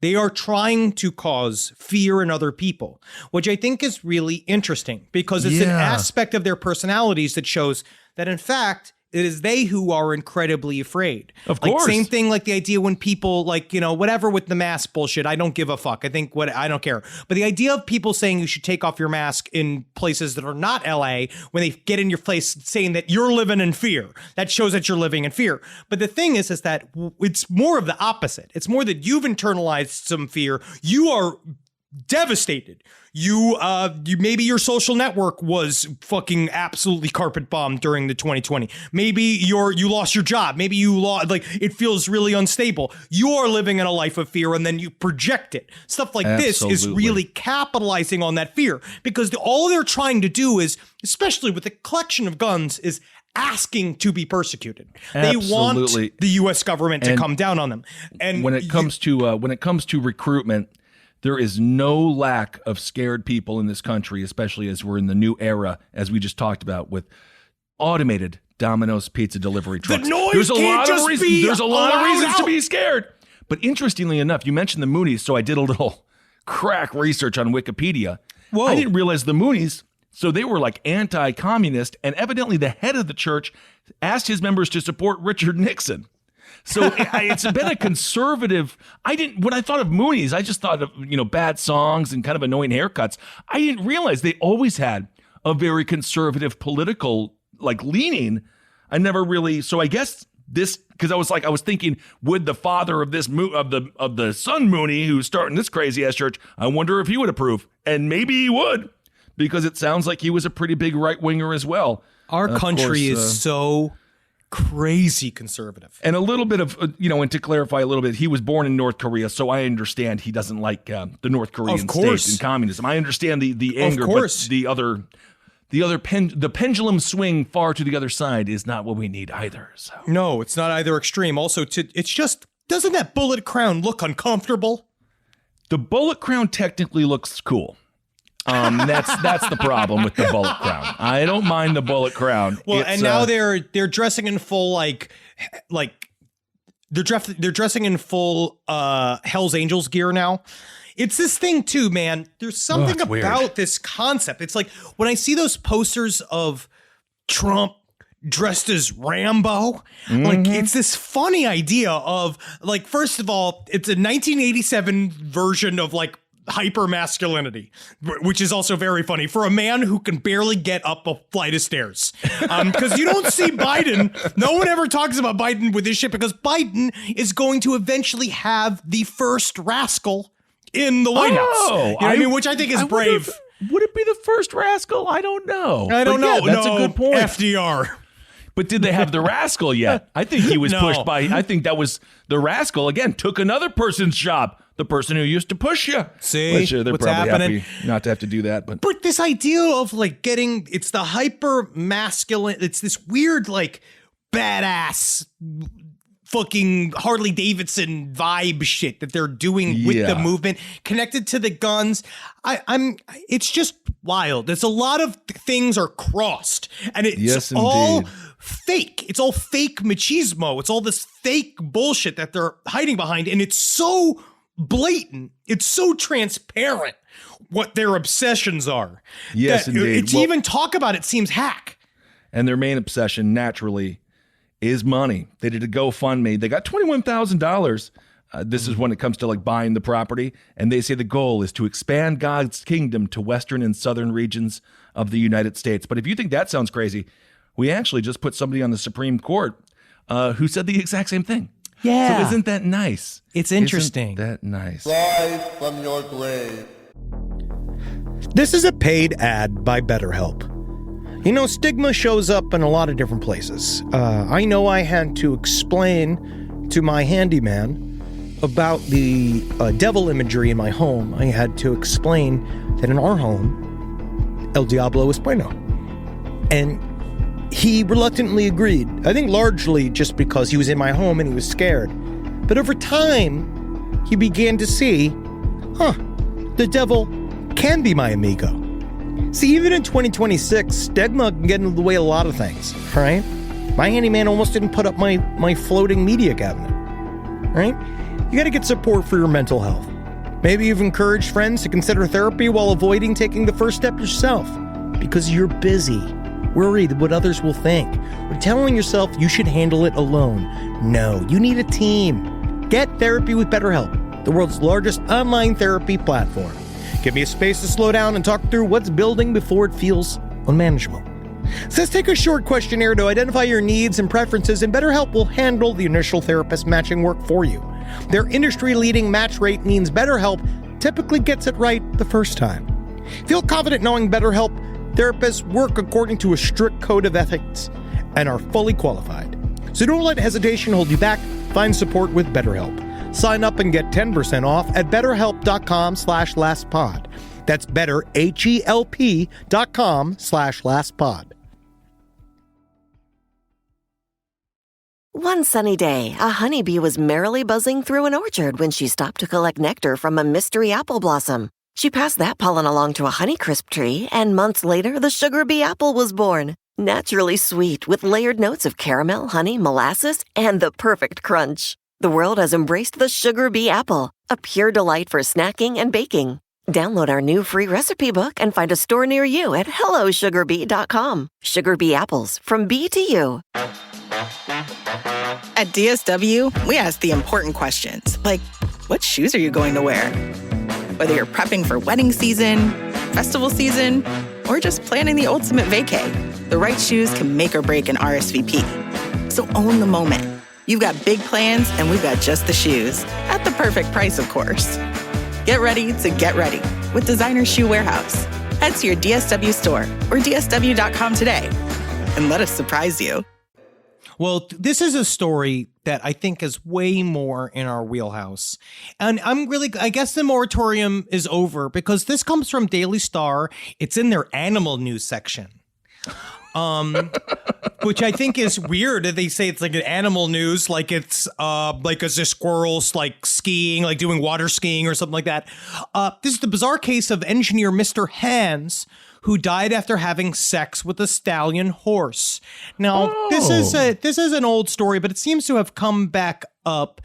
They are trying to cause fear in other people, which I think is really interesting because it's an aspect of their personalities that shows that, in fact, it is they who are incredibly afraid. Of course. Same thing like the idea when people whatever with the mask bullshit. I don't give a fuck. I don't care. But the idea of people saying you should take off your mask in places that are not LA when they get in your place saying that you're living in fear, that shows that you're living in fear. But the thing is that it's more of the opposite. It's more that you've internalized some fear. You are devastated. You maybe your social network was fucking absolutely carpet bombed during the 2020. Maybe you lost your job. Maybe you lost, it feels really unstable. You are living in a life of fear and then you project it. Stuff like this is really capitalizing on that fear because all they're trying to do is, especially with the collection of guns, is asking to be persecuted. They want the U.S. government to come down on them. And when it comes to recruitment, there is no lack of scared people in this country, especially as we're in the new era, as we just talked about, with automated Domino's pizza delivery trucks. There's a lot of reasons to be scared. But interestingly enough, you mentioned the Moonies, so I did a little crack research on Wikipedia. Whoa. I didn't realize the Moonies, so they were like anti-communist, and evidently the head of the church asked his members to support Richard Nixon. So it's been a conservative. When I thought of Moonies, I just thought of, bad songs and kind of annoying haircuts. I didn't realize they always had a very conservative political leaning. I never really. So I guess this, because I was thinking, would the father of this of the son Mooney who's starting this crazy ass church, I wonder if he would approve, and maybe he would, because it sounds like he was a pretty big right winger as well. Our country is so crazy conservative. And a little bit of, and to clarify a little bit, he was born in North Korea, so I understand he doesn't like the North Korean state and communism. I understand the anger, but the pendulum swing far to the other side is not what we need either. So no, it's not either extreme. Also, it's just, doesn't that bullet crown look uncomfortable? The bullet crown technically looks cool. That's the problem with the bullet crown. I don't mind the bullet crown. Well, and now they're dressing in full they're dressing in full Hell's Angels gear now. It's this thing too, man. There's something about this concept. It's like when I see those posters of Trump dressed as Rambo, like it's this funny idea of like, first of all, it's a 1987 version of like hyper masculinity, which is also very funny for a man who can barely get up a flight of stairs. Because you don't see Biden. No one ever talks about Biden with this shit because Biden is going to eventually have the first rascal in the White House. You know what I mean? Which I think is brave. Would it be the first rascal? I don't know. I don't know. That's a good point. FDR. But did they have the rascal yet? I think he was pushed by, I think that was the rascal, again, took another person's job. The person who used to push you. See, which, they're what's probably happening? happy not to have to do that. But this idea of like it's the hyper masculine, it's this weird like badass fucking Harley Davidson vibe shit that they're doing with the movement connected to the guns. It's just wild. There's a lot of things are crossed and it's all fake. It's all fake machismo. It's all this fake bullshit that they're hiding behind. And it's so blatant. It's so transparent what their obsessions are. Yes, indeed. To even talk about it seems hack. And their main obsession, naturally, is money. They did a GoFundMe. They got $21,000. This is when it comes to like buying the property. And they say the goal is to expand God's kingdom to western and southern regions of the United States. But if you think that sounds crazy, we actually just put somebody on the Supreme Court who said the exact same thing. Yeah. So isn't that nice? It's interesting. Isn't that nice? Rise from your grave. This is a paid ad by BetterHelp. You know, stigma shows up in a lot of different places. I know I had to explain to my handyman about the devil imagery in my home. I had to explain that in our home, El Diablo es bueno. And he reluctantly agreed. I think largely just because he was in my home and he was scared. But over time, he began to see, the devil can be my amigo. See, even in 2026, stigma can get in the way of a lot of things, right? My handyman almost didn't put up my floating media cabinet, right? You got to get support for your mental health. Maybe you've encouraged friends to consider therapy while avoiding taking the first step yourself because you're busy, worried what others will think, or telling yourself you should handle it alone. No, you need a team. Get therapy with BetterHelp, the world's largest online therapy platform. Give me a space to slow down and talk through what's building before it feels unmanageable. So let's take a short questionnaire to identify your needs and preferences, and BetterHelp will handle the initial therapist matching work for you. Their industry-leading match rate means BetterHelp typically gets it right the first time. Feel confident knowing BetterHelp therapists work according to a strict code of ethics and are fully qualified. So don't let hesitation hold you back. Find support with BetterHelp. Sign up and get 10% off at betterhelp.com/lastpod. That's betterhelp.com/lastpod. One sunny day, a honeybee was merrily buzzing through an orchard when she stopped to collect nectar from a mystery apple blossom. She passed that pollen along to a Honeycrisp tree, and months later, the sugar bee apple was born. Naturally sweet, with layered notes of caramel, honey, molasses, and the perfect crunch. The world has embraced the sugar bee apple, a pure delight for snacking and baking. Download our new free recipe book and find a store near you at hellosugarbee.com. Sugar bee apples, from bee to you. At DSW, we ask the important questions, like, what shoes are you going to wear? Whether you're prepping for wedding season, festival season, or just planning the ultimate vacay, the right shoes can make or break an RSVP. So own the moment. You've got big plans, and we've got just the shoes. At the perfect price, of course. Get ready to get ready with Designer Shoe Warehouse. Head to your DSW store or DSW.com today and let us surprise you. Well, this is a story that I think is way more in our wheelhouse. And I guess the moratorium is over because this comes from Daily Star. It's in their animal news section. which I think is weird. They say it's like an animal news, like it's a squirrels like skiing, like doing water skiing or something like that. This is the bizarre case of engineer Mr. Hands, who died after having sex with a stallion horse. Now, this is an old story, but it seems to have come back up.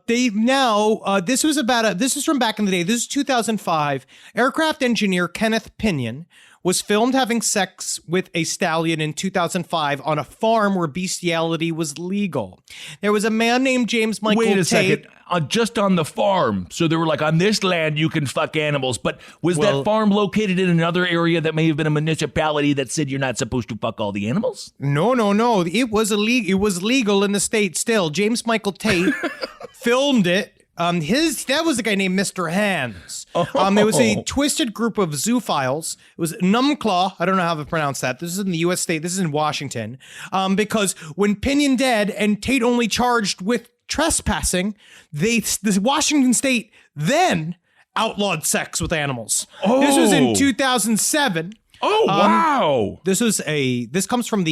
This is from back in the day. This is 2005. Aircraft engineer Kenneth Pinion was filmed having sex with a stallion in 2005 on a farm where bestiality was legal. There was a man named James Michael Wait a Tate. second. Just on the farm. So they were like, on this land, you can fuck animals. But was that farm located in another area that may have been a municipality that said you're not supposed to fuck all the animals? No. It was illegal. It was legal in the state still. James Michael Tate filmed it. That was the guy named Mr. Hands. There was a twisted group of zoophiles. It was Numclaw. I don't know how to pronounce that. This is in the U.S. state. This is in Washington. Because when Pinion dead and Tate only charged with trespassing, the Washington state then outlawed sex with animals. This was in 2007. Wow. This comes from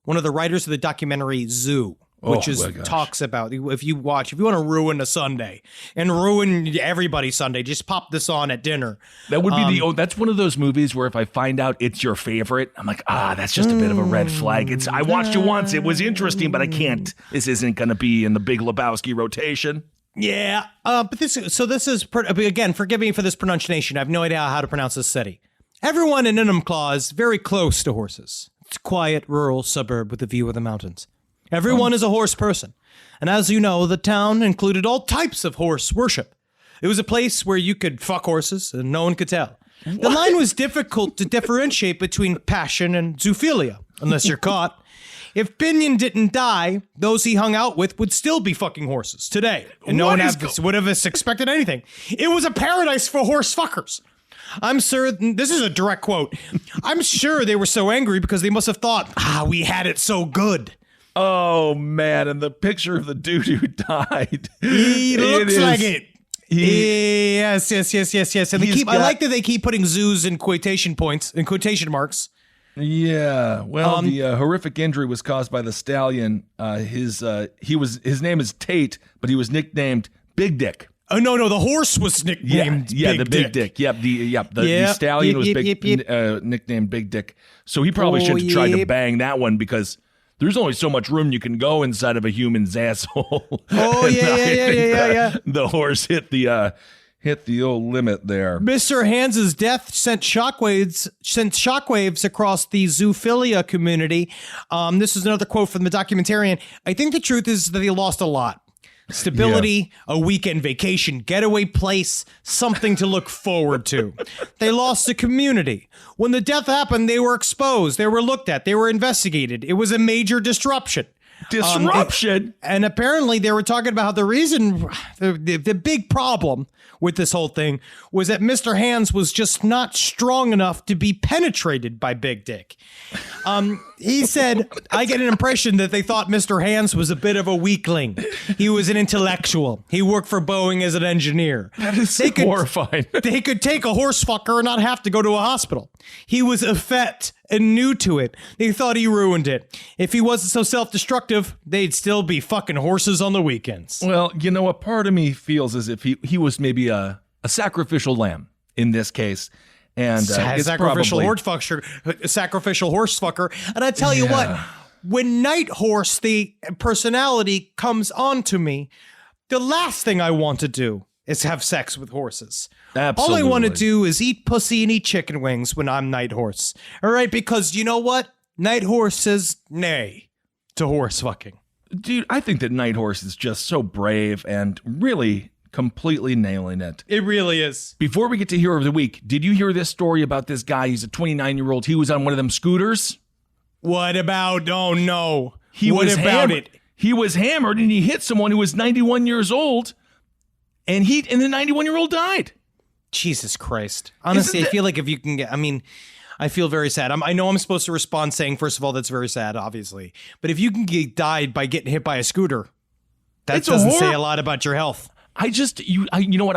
one of the writers of the documentary Zoo, which talks about, if you want to ruin a Sunday and ruin everybody's Sunday, just pop this on at dinner. That would be that's one of those movies where if I find out it's your favorite, I'm like, that's just a bit of a red flag. I watched it once. It was interesting, but I can't. This isn't going to be in the Big Lebowski rotation. Yeah. But this is, again, forgive me for this pronunciation. I have no idea how to pronounce this city. Everyone in Enumclaw is very close to horses. It's a quiet, rural suburb with a view of the mountains. Everyone is a horse person. And as you know, the town included all types of horse worship. It was a place where you could fuck horses and no one could tell. What? The line was difficult to differentiate between passion and zoophilia, unless you're caught. If Pinion didn't die, those he hung out with would still be fucking horses today. And no one would have expected anything. It was a paradise for horse fuckers. I'm sure, this is a direct quote, I'm sure they were so angry because they must have thought, we had it so good. Oh, man. And the picture of the dude who died. He looks like it. Yes. And I like that they keep putting zoos in quotation marks. Yeah. Well, the horrific injury was caused by the stallion. His name is Tate, but he was nicknamed Big Dick. Oh, no, the horse was nicknamed the Big Dick. Yep, the stallion was nicknamed Big Dick. So he probably should have tried to bang that one because there's only so much room you can go inside of a human's asshole. Oh, yeah. The horse hit the old limit there. Mr. Hands' death sent shockwaves across the zoophilia community. This is another quote from the documentarian. I think the truth is that they lost a lot. Stability, a weekend vacation, getaway place, something to look forward to. They lost the community. When the death happened, they were exposed. They were looked at. They were investigated. It was a major disruption. And apparently they were talking about how the reason, the big problem with this whole thing was that Mr. Hands was just not strong enough to be penetrated by Big Dick. He said, I get an impression that they thought Mr. Hands was a bit of a weakling. He was an intellectual. He worked for Boeing as an engineer. That is horrifying. They could take a horse fucker and not have to go to a hospital. He was effete and new to it. They thought he ruined it. If he wasn't so self-destructive, they'd still be fucking horses on the weekends. Well, a part of me feels as if he was maybe a sacrificial lamb in this case. And sacrificial horse fucker. And I tell you what, when Night Horse, the personality, comes onto me, the last thing I want to do is have sex with horses. Absolutely. All I want to do is eat pussy and eat chicken wings when I'm Night Horse. All right, because you know what? Night Horse says nay to horse fucking. Dude, I think that Night Horse is just so brave and really completely nailing it. It really is. Before we get to Hero of the Week, did you hear this story about this guy? He's a 29-year-old. He was on one of them scooters. What about? Oh, no. He was hammered and he hit someone who was 91 years old, and the 91-year-old died. Jesus Christ. Honestly, I feel like if you can get, I feel very sad. I know I'm supposed to respond saying, first of all, that's very sad, obviously. But if you can get died by getting hit by a scooter, that doesn't say a lot about your health. you know what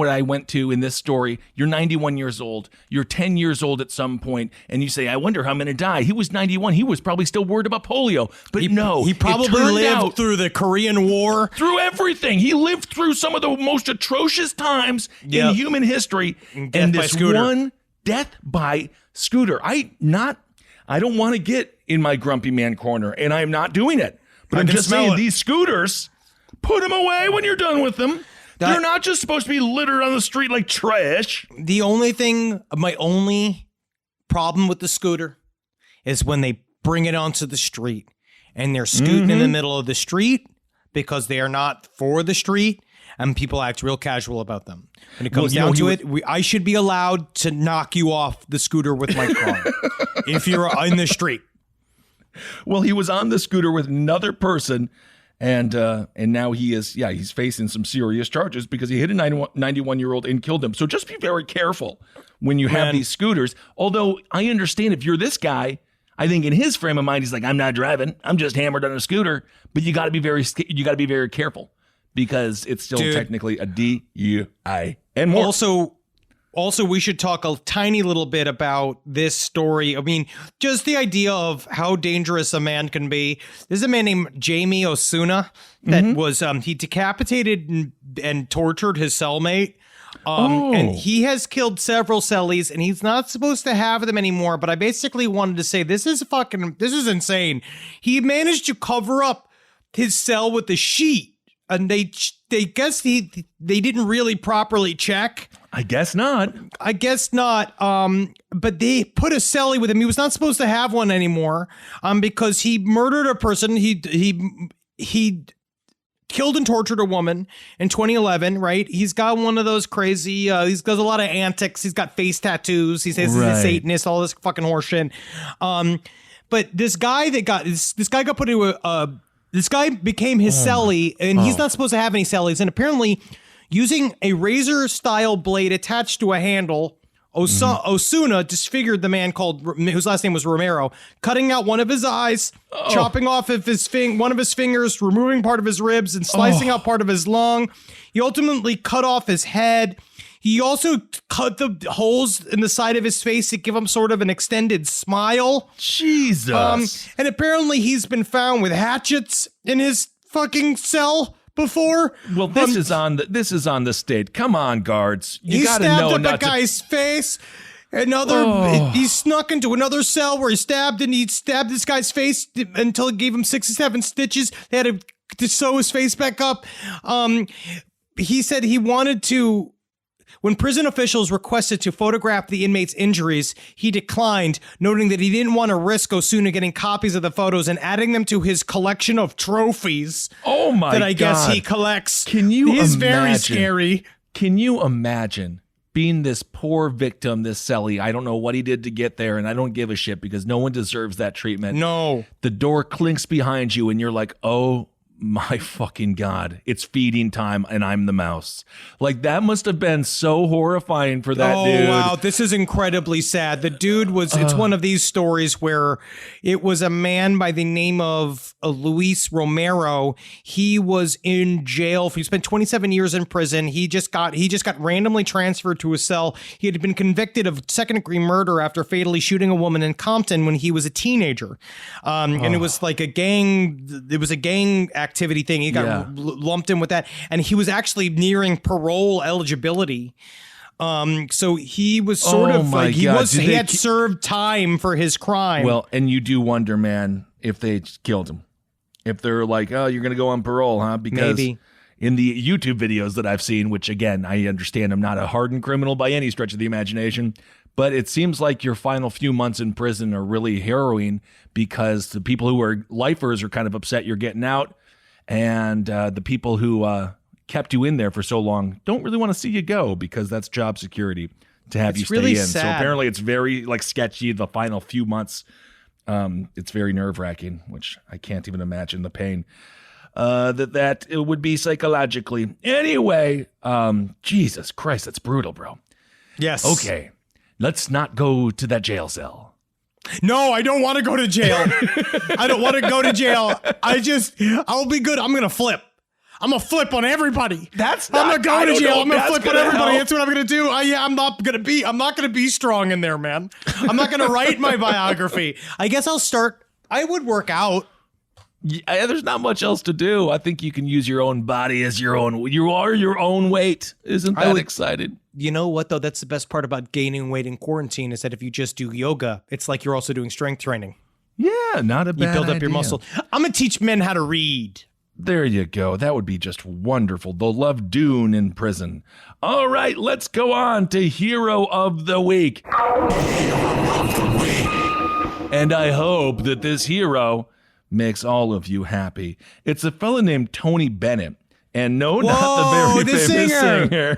I went to in this story? You're 91 years old. You're 10 years old at some point, and you say, I wonder how I'm going to die. He was 91. He was probably still worried about polio. But he probably lived through the Korean War. Through everything. He lived through some of the most atrocious times in human history. And this one death by scooter. I don't want to get in my grumpy man corner, and I'm not doing it. But I'm just saying, these scooters, put them away when you're done with them. They're not just supposed to be littered on the street like trash. My only problem with the scooter is when they bring it onto the street and they're scooting in the middle of the street because they are not for the street, and people act real casual about them. When it comes down to it, I should be allowed to knock you off the scooter with my car if you're in the street. Well, he was on the scooter with another person, and now he's facing some serious charges because he hit a 91-year-old and killed him. So just be very careful when you have these scooters. Although I understand if you're this guy, I think in his frame of mind, he's like, I'm not driving. I'm just hammered on a scooter. But you got to be very careful because it's still technically a DUI and more. Also, we should talk a tiny little bit about this story. I mean, just the idea of how dangerous a man can be. There's a man named Jamie Osuna that was, he decapitated and tortured his cellmate. And he has killed several cellies, and he's not supposed to have them anymore. But I basically wanted to say, this is insane. He managed to cover up his cell with a sheet. And they guess they didn't really properly check. I guess not. But they put a cellie with him. He was not supposed to have one anymore. Because he murdered a person. He killed and tortured a woman in 2011. Right? He's got one of those crazy. He does a lot of antics. He's got face tattoos. He says he's a Satanist. All this fucking horseshit. But this guy got put into a. This guy became his cellie, and he's not supposed to have any cellies. And apparently, using a razor-style blade attached to a handle, Osuna disfigured the man whose last name was Romero, cutting out one of his eyes, chopping off one of his fingers, removing part of his ribs, and slicing out part of his lung. He ultimately cut off his head. He also cut the holes in the side of his face to give him sort of an extended smile. Jesus. And apparently he's been found with hatchets in his fucking cell before. Well, this is on the state. Come on, guards. You got to know not to. He stabbed up a guy's face. He snuck into another cell where he stabbed this guy's face until it gave him 6 or 7 stitches. They had to sew his face back up. He said he wanted to. When prison officials requested to photograph the inmate's injuries, he declined, noting that he didn't want to risk Osuna getting copies of the photos and adding them to his collection of trophies. Oh my God. That I guess he collects. He's very scary. Can you imagine being this poor victim, this cellie? I don't know what he did to get there, and I don't give a shit because no one deserves that treatment. No. The door clinks behind you, and you're like, oh my fucking God, it's feeding time and I'm the mouse. Like, that must have been so horrifying for that dude. Oh, wow. This is incredibly sad. The dude it's one of these stories where it was a man by the name of Luis Romero. He was in jail. He spent 27 years in prison. He just got randomly transferred to a cell. He had been convicted of second-degree murder after fatally shooting a woman in Compton when he was a teenager. And it was like a gang activity thing. He got lumped in with that, and he was actually nearing parole eligibility. So he was sort of like he had served time for his crime. Well, and you do wonder, man, if they killed him. If they're like, oh, you're going to go on parole, huh? Because maybe. In the YouTube videos that I've seen, which again, I understand I'm not a hardened criminal by any stretch of the imagination, but it seems like your final few months in prison are really harrowing because the people who are lifers are kind of upset you're getting out. And the people who kept you in there for so long don't really want to see you go because that's job security to have you stay really in. sad. So apparently it's very sketchy the final few months. It's very nerve-wracking, which I can't even imagine the pain that it would be psychologically. Anyway, Jesus Christ, that's brutal, bro. Yes. Okay, let's not go to that jail cell. No, I don't want to go to jail. I don't want to go to jail. I'll be good. I'm going to flip. I'm gonna flip on everybody. That's I'm not gonna go to jail. I'm gonna flip on everybody. Help. That's what I'm gonna do. I'm not gonna be strong in there, man. I'm not gonna write my biography. I guess I would work out. Yeah, there's not much else to do. I think you can use your own body as you are your own weight. Isn't that exciting? You know what, though? That's the best part about gaining weight in quarantine is that if you just do yoga, it's like you're also doing strength training. Yeah, not a bad idea. You build up your muscle. I'm going to teach men how to read. There you go. That would be just wonderful. They'll love Dune in prison. All right, let's go on to Hero of the Week. And I hope that this hero makes all of you happy. It's a fella named Tony Bennett. And no, not the very famous singer.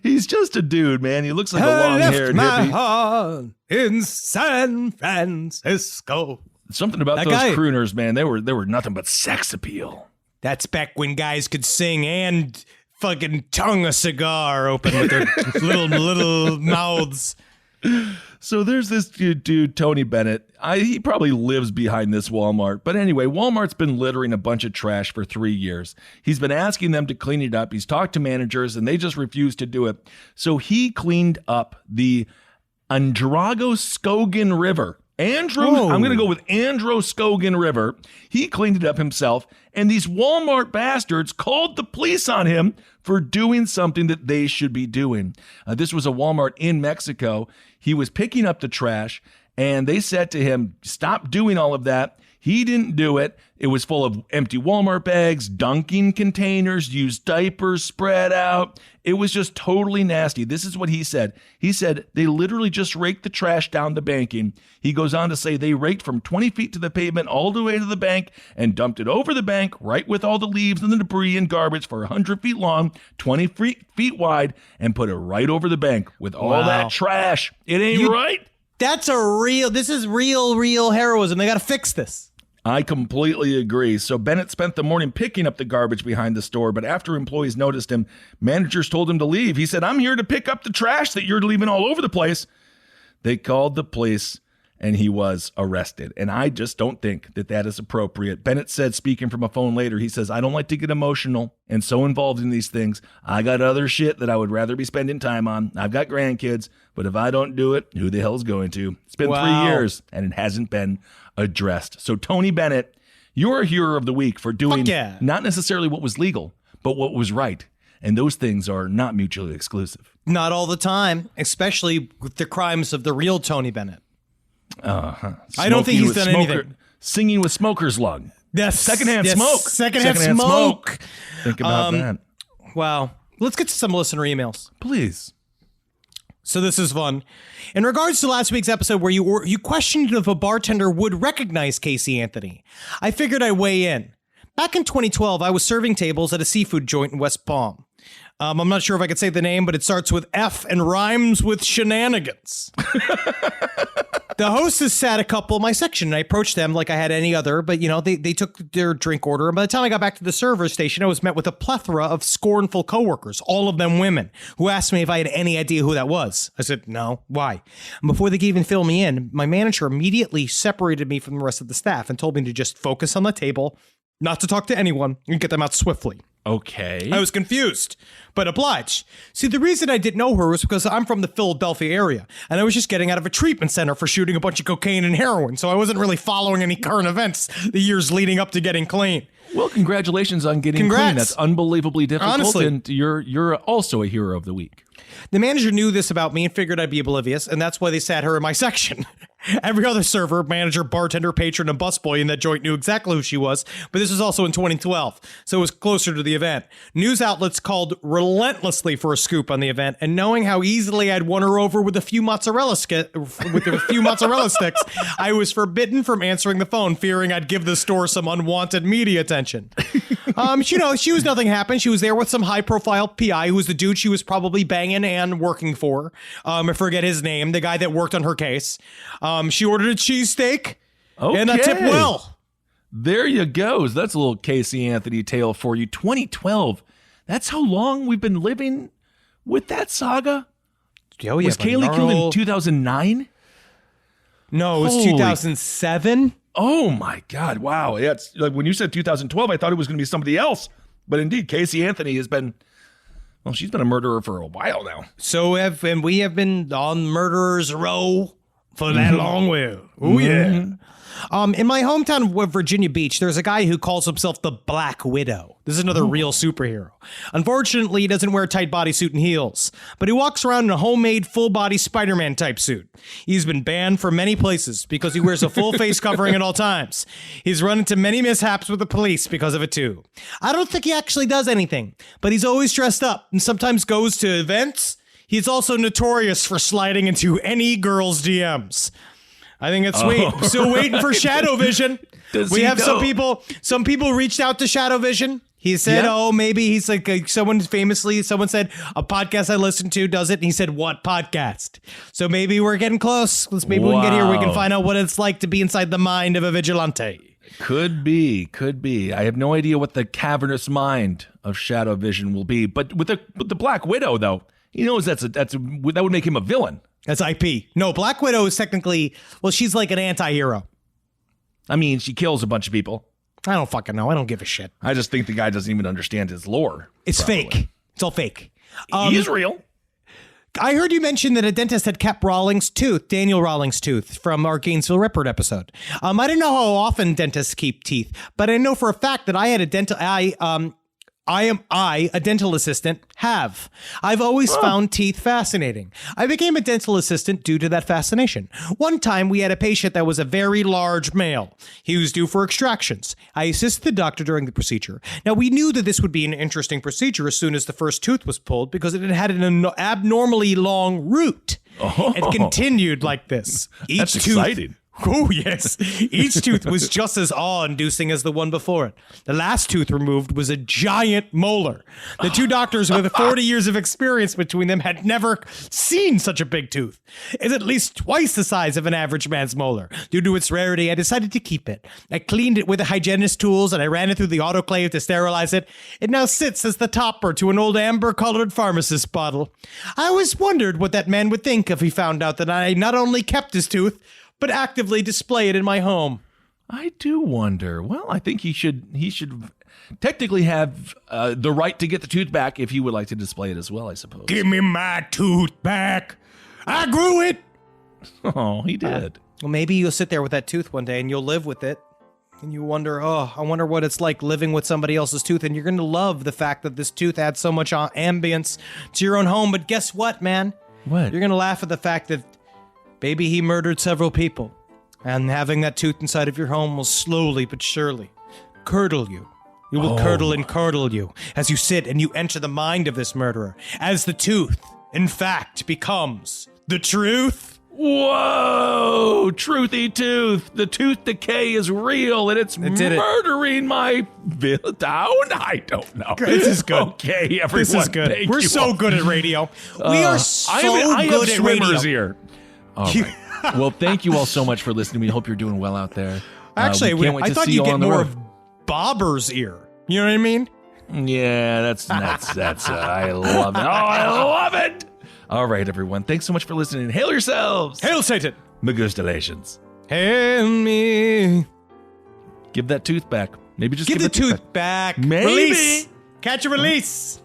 He's just a dude, man. He looks like a long-haired hippie. Heart in San Francisco. Something about those crooners, man. They were nothing but sex appeal. That's back when guys could sing and fucking tongue a cigar open with their little mouths. So there's this dude, Tony Bennett. He probably lives behind this Walmart. But anyway, Walmart's been littering a bunch of trash for 3 years. He's been asking them to clean it up. He's talked to managers, and they just refuse to do it. So he cleaned up the Androscoggin River. I'm going to go with Androscoggin River. He cleaned it up himself, and these Walmart bastards called the police on him for doing something that they should be doing. This was a Walmart in Mexico. He was picking up the trash, and they said to him, stop doing all of that. He didn't do it. It was full of empty Walmart bags, dunking containers, used diapers spread out. It was just totally nasty. This is what he said. He said they literally just raked the trash down the banking. He goes on to say they raked from 20 feet to the pavement all the way to the bank and dumped it over the bank, right with all the leaves and the debris and garbage for 100 feet long, 20 feet wide, and put it right over the bank with all that trash. It ain't right. This is real heroism. They got to fix this. I completely agree. So Bennett spent the morning picking up the garbage behind the store, but after employees noticed him, managers told him to leave. He said, I'm here to pick up the trash that you're leaving all over the place. They called the police, and he was arrested. And I just don't think that that is appropriate. Bennett said, speaking from a phone later, he says, I don't like to get emotional and so involved in these things. I got other shit that I would rather be spending time on. I've got grandkids, but if I don't do it, who the hell's going to? It's been 3 years, and it hasn't been addressed. So Tony Bennett, you're a hero of the week for doing not necessarily what was legal, but what was right. And those things are not mutually exclusive. Not all the time, especially with the crimes of the real Tony Bennett. I don't think he's done anything. Singing with smoker's lung. Yes. Secondhand smoke. Secondhand smoke. Think about that. Wow. Let's get to some listener emails. Please. So this is fun. In regards to last week's episode where you questioned if a bartender would recognize Casey Anthony, I figured I'd weigh in. Back in 2012, I was serving tables at a seafood joint in West Palm. I'm not sure if I could say the name, but it starts with F and rhymes with shenanigans. The hostess sat a couple in my section, and I approached them like I had any other, but, they took their drink order, and by the time I got back to the server station, I was met with a plethora of scornful coworkers, all of them women, who asked me if I had any idea who that was. I said, no. Why? And before they could even fill me in, my manager immediately separated me from the rest of the staff and told me to just focus on the table, not to talk to anyone, and get them out swiftly. Okay. I was confused, but obliged. See, the reason I didn't know her was because I'm from the Philadelphia area, and I was just getting out of a treatment center for shooting a bunch of cocaine and heroin, so I wasn't really following any current events the years leading up to getting clean. Well, congratulations on getting clean. That's unbelievably difficult, honestly. And you're also a hero of the week. The manager knew this about me and figured I'd be oblivious, and that's why they sat her in my section. Every other server, manager, bartender, patron, and busboy in that joint knew exactly who she was, but this was also in 2012, so it was closer to the event. News outlets called relentlessly for a scoop on the event, and knowing how easily I'd won her over with a few mozzarella sticks, I was forbidden from answering the phone, fearing I'd give the store some unwanted media attention. She was nothing happened. She was there with some high-profile PI who was the dude she was probably banging and working for. I forget his name, the guy that worked on her case. She ordered a cheesesteak, and I tipped well. There you go. That's a little Casey Anthony tale for you. 2012. That's how long we've been living with that saga? Oh, yeah, was Kaylee killed in 2009? No, it was 2007. Oh, my God. Wow. Yeah, it's like when you said 2012, I thought it was going to be somebody else. But indeed, Casey Anthony has been, well, she's been a murderer for a while now. And we have been on Murderer's Row for that long way. Oh, yeah. In my hometown of Virginia Beach, there's a guy who calls himself the Black Widow. This is another real superhero. Unfortunately, he doesn't wear a tight bodysuit and heels, but he walks around in a homemade full-body Spider-Man type suit. He's been banned from many places because he wears a full face covering at all times. He's run into many mishaps with the police because of it too. I don't think he actually does anything, but he's always dressed up and sometimes goes to events. He's also notorious for sliding into any girl's DMs. I think it's sweet. Still waiting for Shadow Vision. We have some people reached out to Shadow Vision. He said, maybe he's like someone said, a podcast I listened to does it. And he said, what podcast? So maybe we're getting close. Maybe we can get here. We can find out what it's like to be inside the mind of a vigilante. Could be. I have no idea what the cavernous mind of Shadow Vision will be. But with the Black Widow, though, he knows that would make him a villain. That's IP. No, Black Widow is technically, she's like an anti-hero. I mean, she kills a bunch of people. I don't fucking know. I don't give a shit. I just think the guy doesn't even understand his lore. It's fake. It's all fake. He is real. I heard you mention that a dentist had kept Daniel Rawlings' tooth from our Gainesville Ripper episode. I didn't know how often dentists keep teeth, but I know for a fact that I had a dental assistant, I've always found teeth fascinating. I became a dental assistant due to that fascination. One time we had a patient that was a very large male. He was due for extractions. I assisted the doctor during the procedure. Now we knew that this would be an interesting procedure as soon as the first tooth was pulled because it had an abnormally long root. It continued like this. That's exciting. Oh, yes. Each tooth was just as awe-inducing as the one before it. The last tooth removed was a giant molar. The two doctors with 40 years of experience between them had never seen such a big tooth. It's at least twice the size of an average man's molar. Due to its rarity, I decided to keep it. I cleaned it with the hygienist tools and I ran it through the autoclave to sterilize it. It now sits as the topper to an old amber-colored pharmacist bottle. I always wondered what that man would think if he found out that I not only kept his tooth, but actively display it in my home. I do wonder. Well, I think he should technically have the right to get the tooth back if he would like to display it as well, I suppose. Give me my tooth back. I grew it. Oh, he did. Well, maybe you'll sit there with that tooth one day and you'll live with it. And you wonder, I wonder what it's like living with somebody else's tooth. And you're going to love the fact that this tooth adds so much ambience to your own home. But guess what, man? What? You're going to laugh at the fact that maybe he murdered several people, and having that tooth inside of your home will slowly but surely curdle you. It will curdle and curdle you as you sit and you enter the mind of this murderer, as the tooth, in fact, becomes the truth. Whoa! Truthy tooth. The tooth decay is real, and it's murdering my villain. I don't know. This is good. Okay, everyone. This is good. We're so good at radio. We are so good at radio. Here. All right. Well, thank you all so much for listening. We hope you're doing well out there. Actually, I thought you'd get more of Bobber's ear. You know what I mean? Yeah, that's I love it. Oh, I love it. All right, everyone. Thanks so much for listening. Hail yourselves. Hail Satan. Magustalations. Hail me. Give that tooth back. Maybe just give the tooth back. Maybe. Release. Catch and release.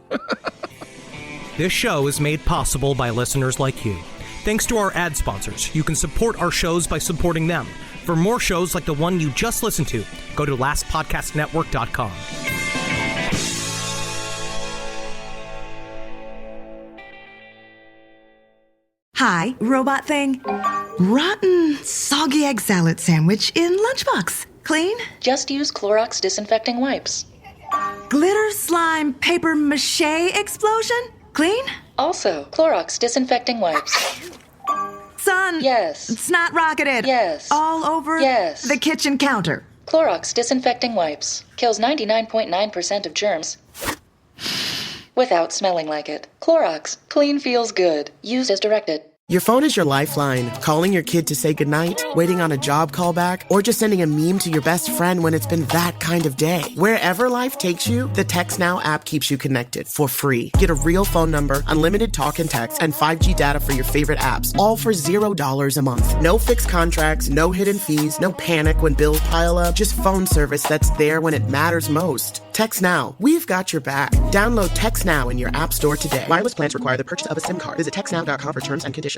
This show is made possible by listeners like you. Thanks to our ad sponsors, you can support our shows by supporting them. For more shows like the one you just listened to, go to lastpodcastnetwork.com. Hi, robot thing. Rotten, soggy egg salad sandwich in lunchbox. Clean? Just use Clorox disinfecting wipes. Glitter slime paper mache explosion? Clean? Also, Clorox disinfecting wipes. Son. Yes. Snot rocketed. Yes. All over the kitchen counter. Clorox disinfecting wipes. Kills 99.9% of germs without smelling like it. Clorox. Clean feels good. Used as directed. Your phone is your lifeline. Calling your kid to say goodnight, waiting on a job callback, or just sending a meme to your best friend when it's been that kind of day. Wherever life takes you, the TextNow app keeps you connected for free. Get a real phone number, unlimited talk and text, and 5G data for your favorite apps, all for $0 a month. No fixed contracts, no hidden fees, no panic when bills pile up, just phone service that's there when it matters most. TextNow. We've got your back. Download TextNow in your app store today. Wireless plans require the purchase of a SIM card. Visit textnow.com for terms and conditions.